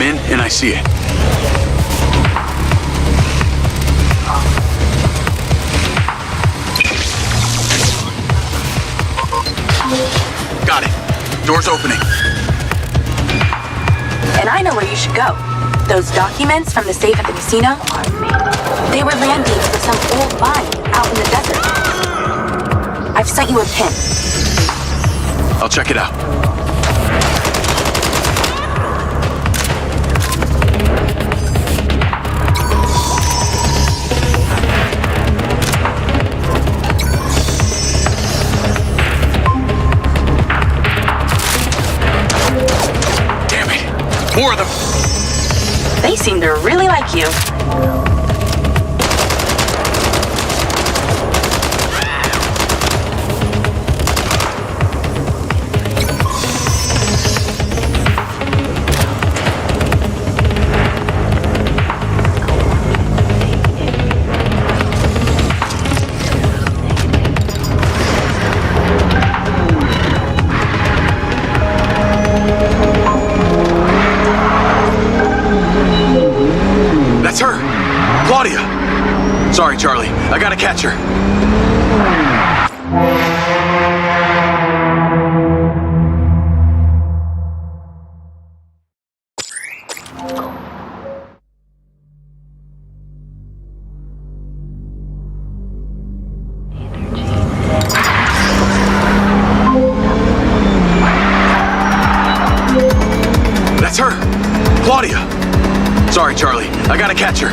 in and I see it. Got it. Door's opening. And I know where you should go. Those documents from the safe at the casino, they were land deeds for some old mine out in the desert. I've sent you a pin. I'll check it out. Damn it! More of them! They seem to really like you. That's her! Claudia! Sorry, Charlie. I gotta catch her. That's her! Claudia! Sorry, Charlie. I gotta catch her.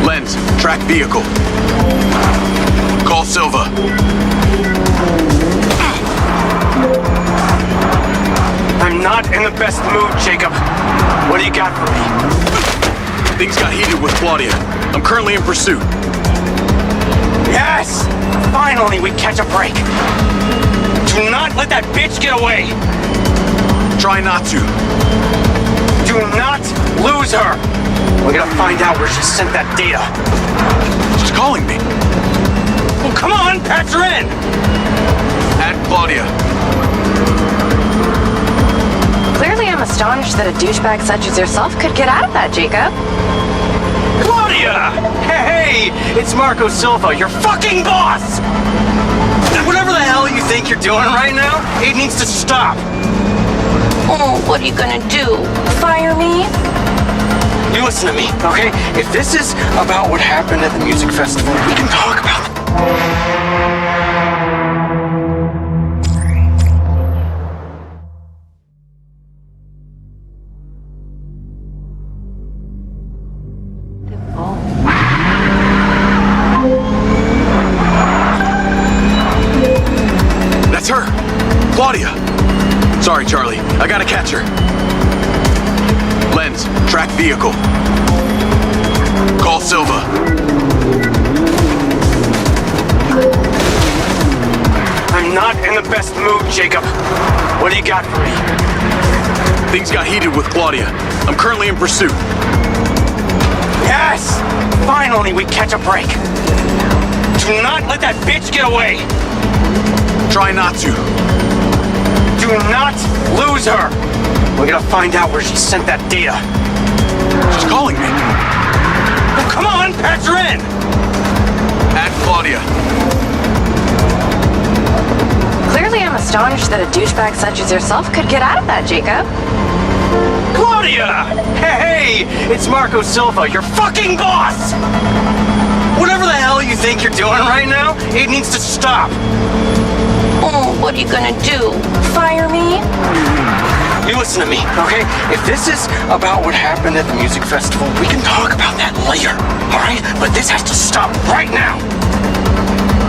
Lens, track vehicle. Call Silva. I'm not in the best mood, Jacob. What do you got for me? Things got heated with Claudia. I'm currently in pursuit. Yes! Finally, we catch a break. Do not let that bitch get away. Try not to. Do not lose her! We gotta find out where she sent that data. She's calling me. Well, come on, patch her in! Add Claudia. Clearly, I'm astonished that a douchebag such as yourself could get out of that, Jacob. Claudia! Hey, it's Marco Silva, your fucking boss! Whatever the hell you think you're doing right now, it needs to stop. Oh, what are you gonna do? Fire me? You listen to me, okay? If this is about what happened at the music festival, we can talk about it. That's her! Claudia! Sorry, Charlie. I gotta catch her. Lens, track vehicle. Call Silva. I'm not in the best mood, Jacob. What do you got for me? Things got heated with Claudia. I'm currently in pursuit. Yes! Finally, we catch a break. Do not let that bitch get away. Try not to. Do not lose her. We gotta find out where she sent that data. She's calling me. Well, come on, patch her in. Add Claudia. Clearly, I'm astonished that a douchebag such as yourself could get out of that, Jacob. Claudia! Hey, it's Marco Silva, your fucking boss! Whatever the hell you think you're doing right now, it needs to stop. Oh, what are you gonna do? Fire me? You listen to me, okay? If this is about what happened at the music festival, we can talk about that later, all right? But this has to stop right now.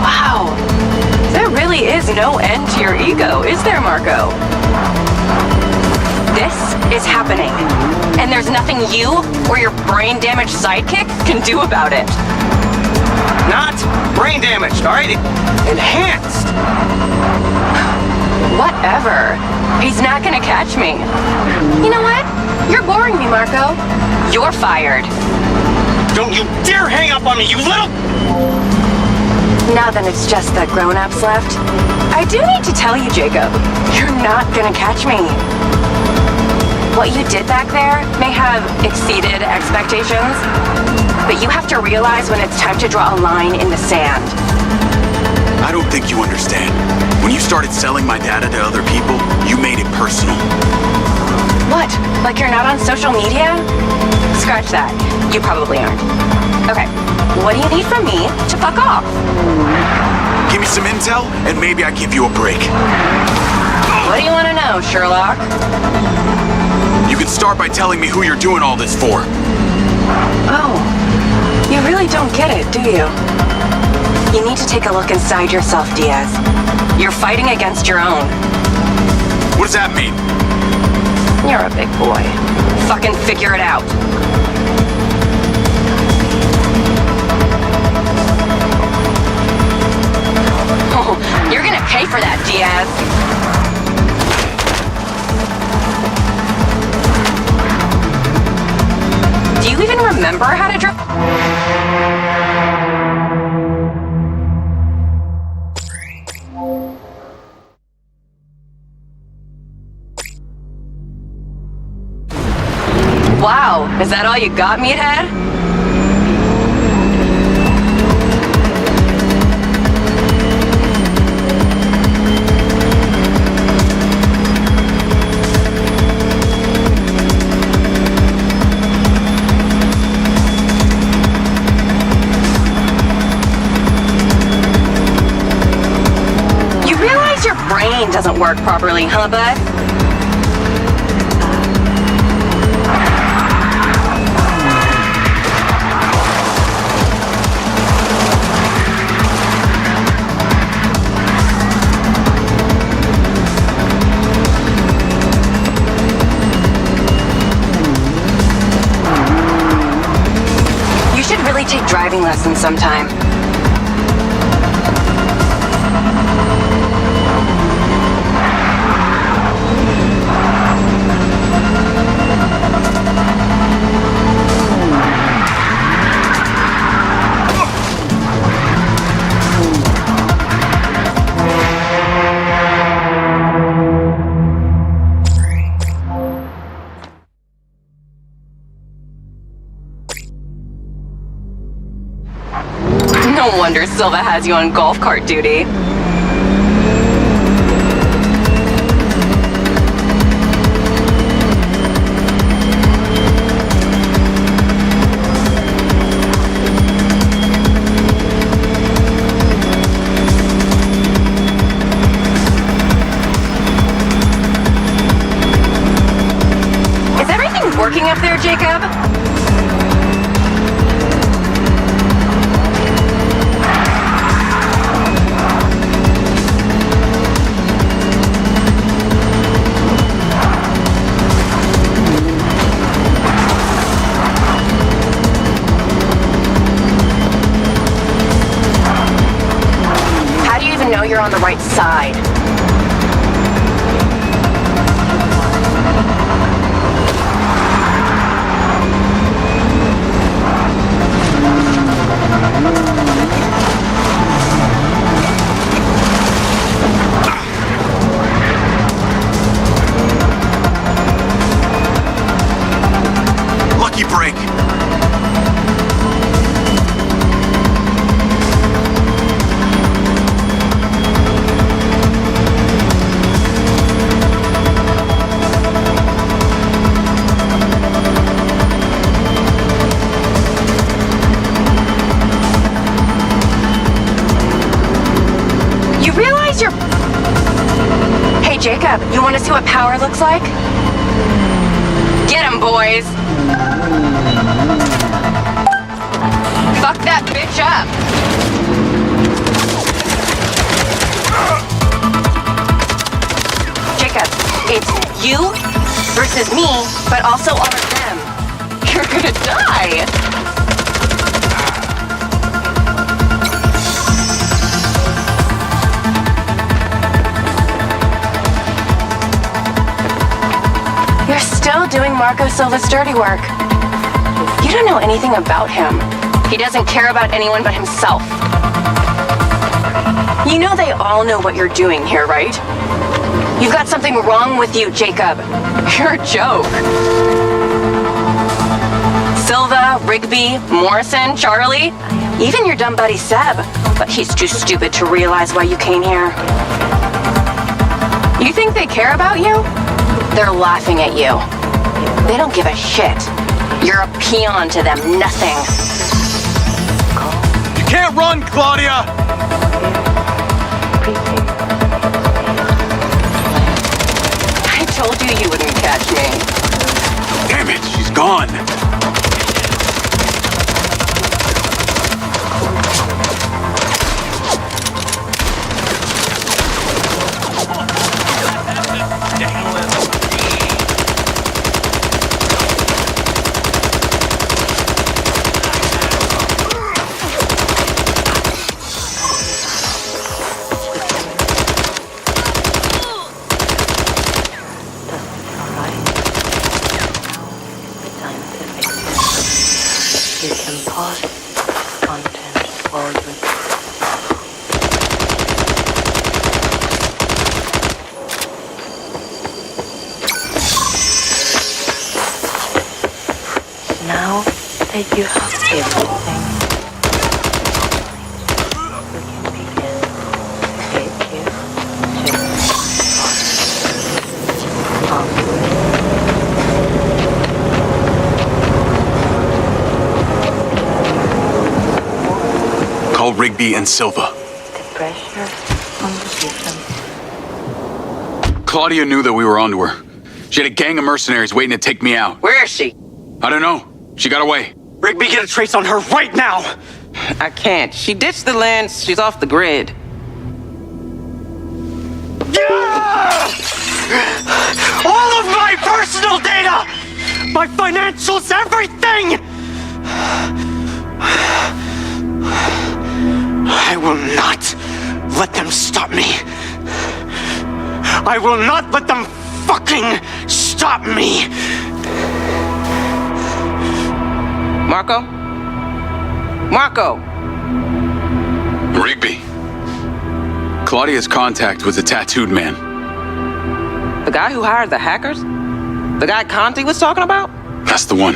Wow. There really is no end to your ego, is there, Marco? This is happening, and there's nothing you or your brain-damaged sidekick can do about it. Not brain damaged, all right? Enhanced. Whatever. He's not gonna catch me. You know what? You're boring me, Marco. You're fired. Don't you dare hang up on me, you little... Now then it's just the grown-ups left. I do need to tell you, Jacob, you're not gonna catch me. what you did back there may have exceeded expectations, but you have to realize when it's time to draw a line in the sand. I don't think you understand. When you started selling my data to other people, you made it personal. What? Like you're not on social media? Scratch that. You probably aren't. Okay, what do you need from me to fuck off? Give me some intel, and maybe I give you a break. What do you want to know, Sherlock? You can start by telling me who you're doing all this for. Oh, you really don't get it, do you? You need to take a look inside yourself, Diaz. You're fighting against your own. What does that mean? You're a big boy. Fucking figure it out. Oh, you're gonna pay for that, Diaz. Do you even remember how to drive? Wow, is that all you got, meathead? You realize your brain doesn't work properly, huh, bud? Take driving lessons sometime. No wonder Silva has you on golf cart duty. Is everything working up there, Jacob? You're on the right side. Lucky break. Hey, Jacob, you want to see what power looks like? Get him, boys! Fuck that bitch up! Jacob, it's you versus me, but also all of them. You're gonna die! Still doing Marco Silva's dirty work. You don't know anything about him. He doesn't care about anyone but himself. You know they all know what you're doing here, right? You've got something wrong with you, Jacob. You're a joke. Silva, Rigby, Morrison, Charlie, even your dumb buddy Seb. But he's too stupid to realize why you came here. You think they care about you? They're laughing at you. They don't give a shit. You're a peon to them, nothing. You can't run, Claudia! I told you you wouldn't catch me. Damn it, she's gone. You can pause content while you now that you have everything, we can begin to take you to Call Rigby and Silva. the pressure on the system. Claudia knew that we were onto her. She had a gang of mercenaries waiting to take me out. Where is she? I don't know. She got away. Rigby, get a trace on her right now! I can't. She ditched the land. She's off the grid. All of my personal data! My financials, everything! I will not let them stop me. I will not let them fucking stop me. Marco? Marco! Rigby. Claudia's contact was a tattooed man. The guy who hired the hackers? The guy Conti was talking about? That's the one.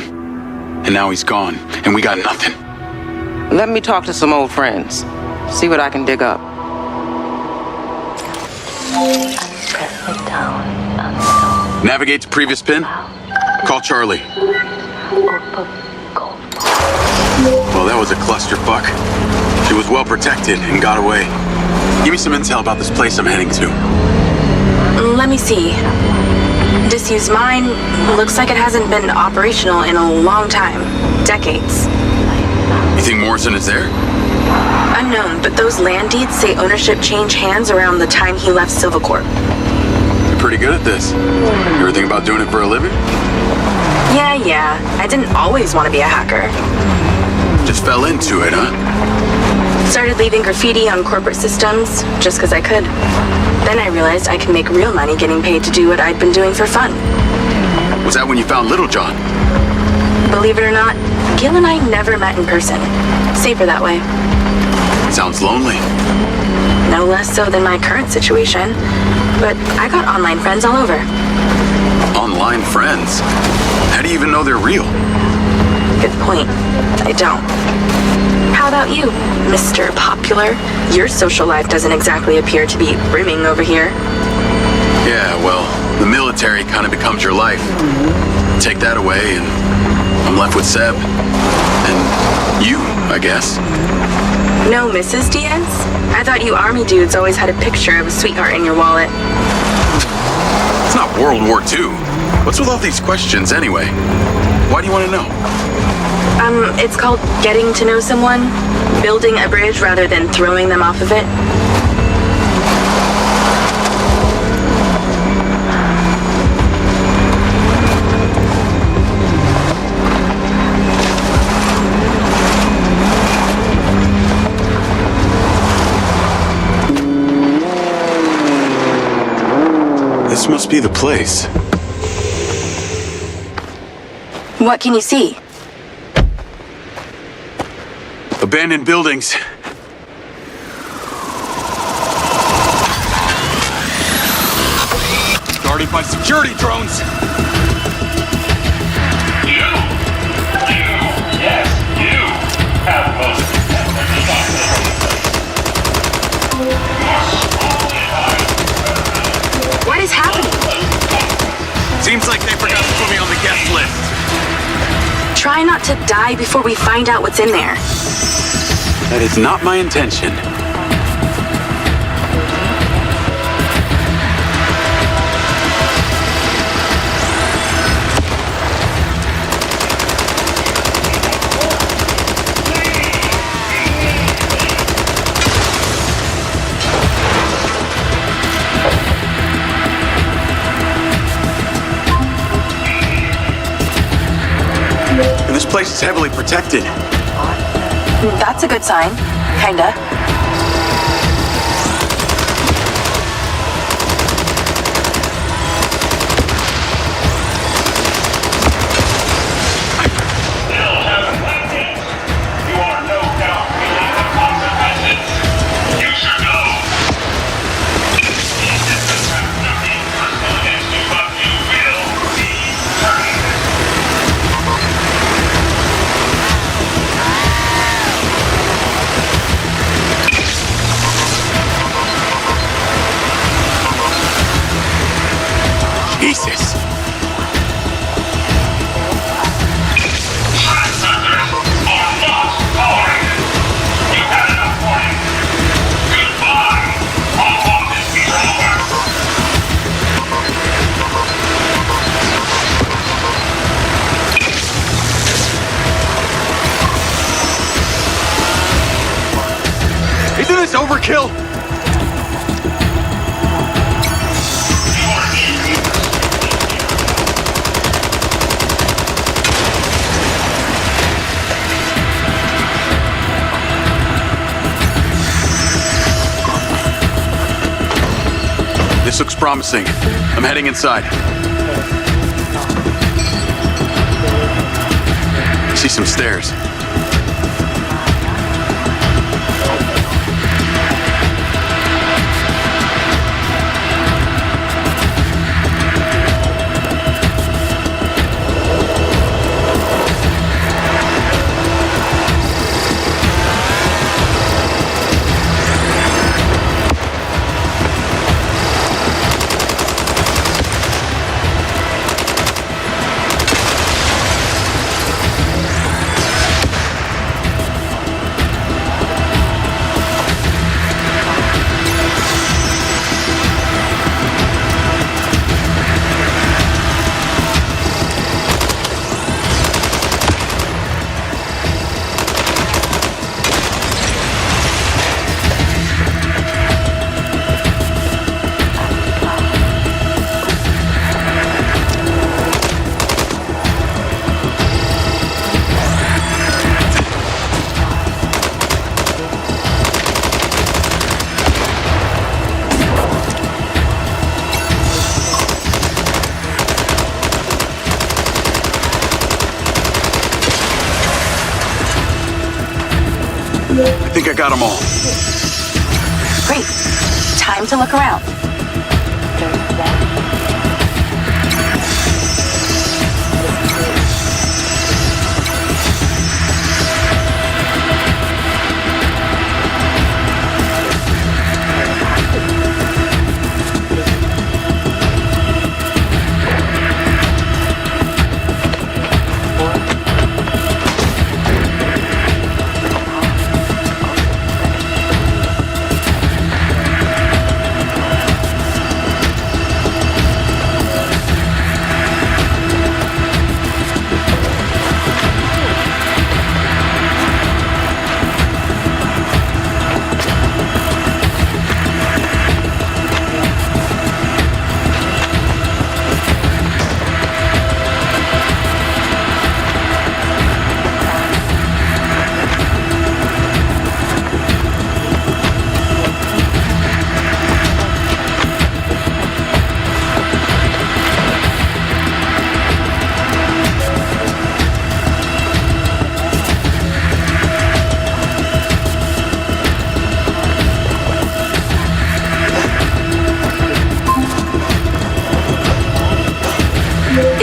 And now he's gone, and we got nothing. Let me talk to some old friends. See what I can dig up. Press it down and Navigate to previous pin. Call Charlie. Well, that was a clusterfuck. She was well protected and got away. Give me some intel about this place I'm heading to. Let me see. Disused mine. Looks like it hasn't been operational in a long time. Decades. You think Morrison is there? Unknown, but those land deeds say ownership changed hands around the time he left Silvacorp. You're pretty good at this. You ever think about doing it for a living? Yeah. I didn't always want to be a hacker. Just fell into it, huh? Started leaving graffiti on corporate systems just because I could. Then I realized I could make real money getting paid to do what I'd been doing for fun. Was that when you found Little John? Believe it or not, Gil and I never met in person. Safer that way. Sounds lonely. No less so than my current situation. But I got online friends all over. Online friends? How do you even know they're real? Good point. I don't. How about you, Mr. Popular? Your social life doesn't exactly appear to be brimming over here. Yeah, well, the military kind of becomes your life. Take that away and I'm left with Seb. And you, I guess. No Mrs. Diaz? I thought you army dudes always had a picture of a sweetheart in your wallet. It's not World War II. What's with all these questions anyway? Why do you want to know? It's called getting to know someone. Building a bridge rather than throwing them off of it. This must be the place. What can you see? Abandoned buildings. my security drones! What is happening? Seems like they forgot to put me on the guest list. Try not to die before we find out what's in there. That is not my intention. This place is heavily protected. That's a good sign. Kinda. Jesus! Isn't this overkill? This looks promising. I'm heading inside. I see some stairs. I think I got them all. Great. Time to look around.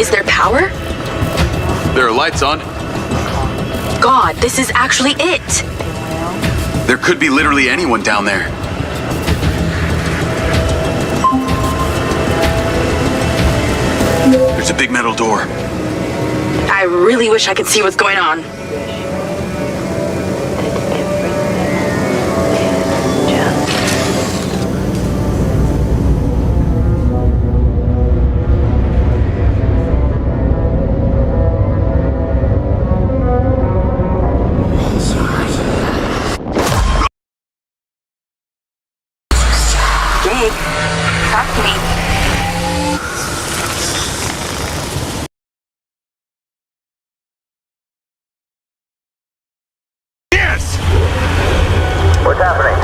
Is there power? There are lights on. God, this is actually it. There could be literally anyone down there. There's a big metal door. I really wish I could see what's going on. Jake, talk to me. What's happening?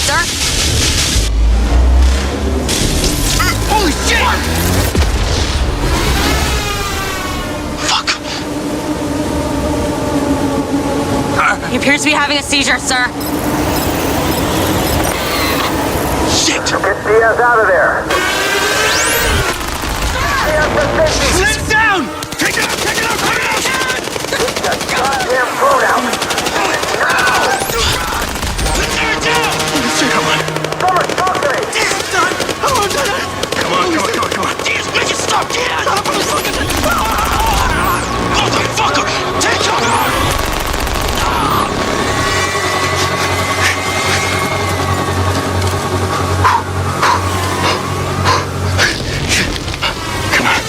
Sir? Holy shit! Fuck. He appears to be having a seizure, sir. Shit! Get Diaz out of there! Let it down! Take it out! Take it out! Take it out! Get that goddamn phone out! Now! Let's tear it down! Come on. Someone talk to me! Come on. Diaz, make it stop, Diaz! Motherfucker! Take cover! Come on.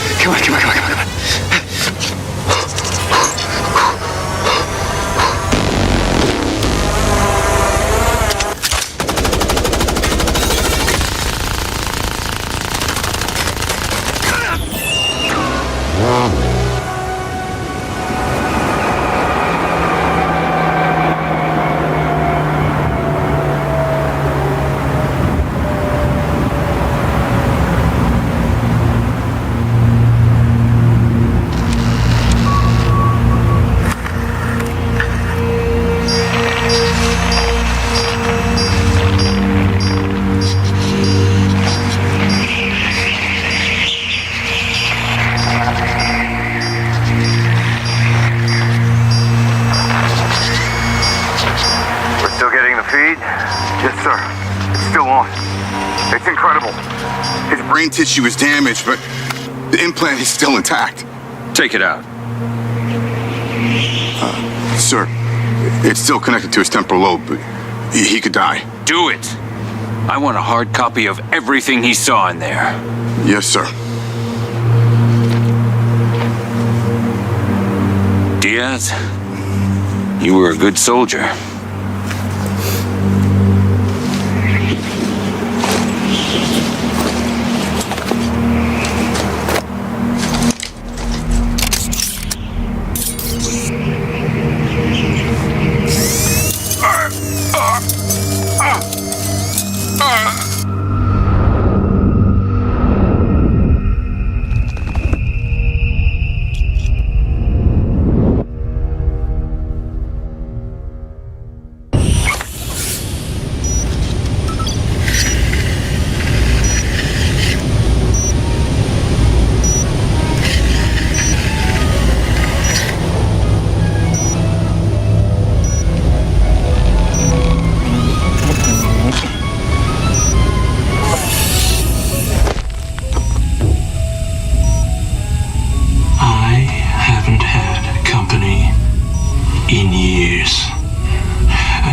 Yes, sir. It's still on. It's incredible. His brain tissue is damaged, but the implant is still intact. Take it out. Sir, it's still connected to his temporal lobe, but he could die. Do it. I want a hard copy of everything he saw in there. Yes, sir. Diaz, you were a good soldier.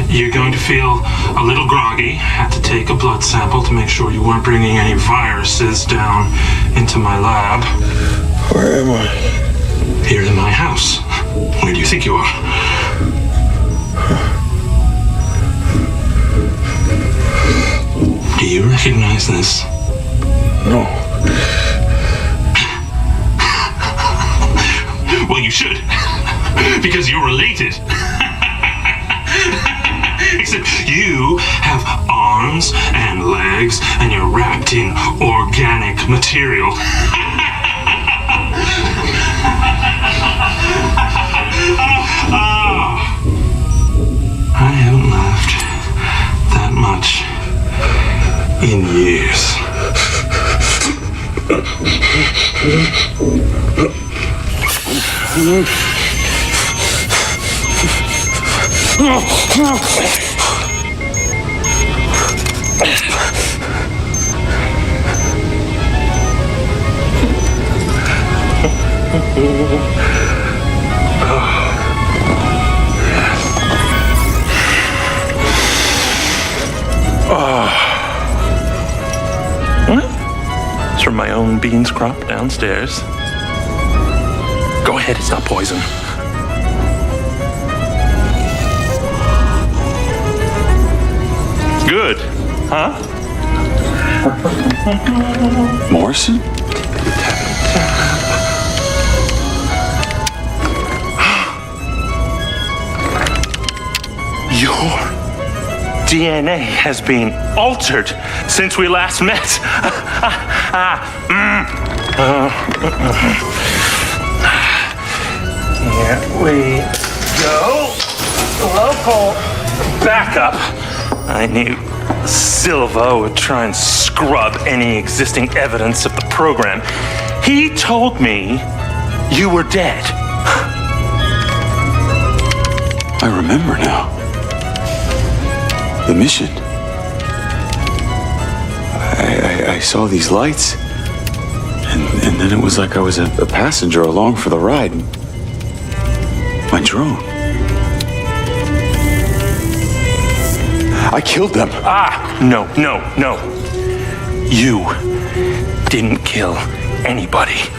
You're going to feel a little groggy. Had to take a blood sample to make sure you weren't bringing any viruses down into my lab. Where am I? Here in my house. Where do you think you are? Do you recognize this? No. Well, you should. Because you're related. Except you have arms and legs and you're wrapped in organic material. I haven't laughed in years. It's from my own beans crop downstairs. Go ahead, it's not poison. Good, huh? Morrison? Your DNA has been altered since we last met. Here we go. Local backup. I knew Silva would try and scrub any existing evidence of the program. He told me you were dead. I remember now. The mission. I saw these lights, and then it was like I was a passenger along for the ride. My drone. I killed them. No. You didn't kill anybody.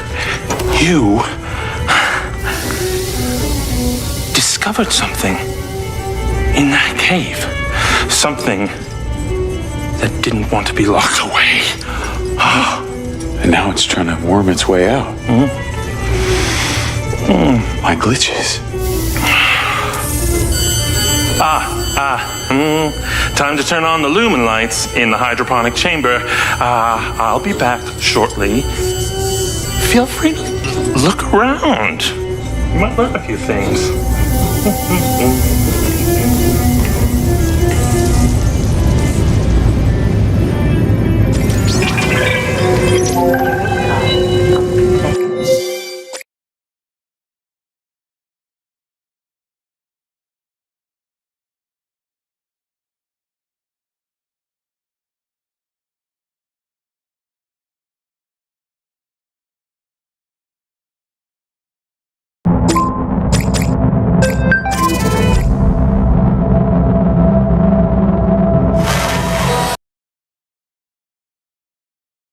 You discovered something in that cave. Something that didn't want to be locked away. And now it's trying to worm its way out. My glitches. Time to turn on the lumen lights in the hydroponic chamber. I'll be back shortly. Feel free to look around. You might learn a few things.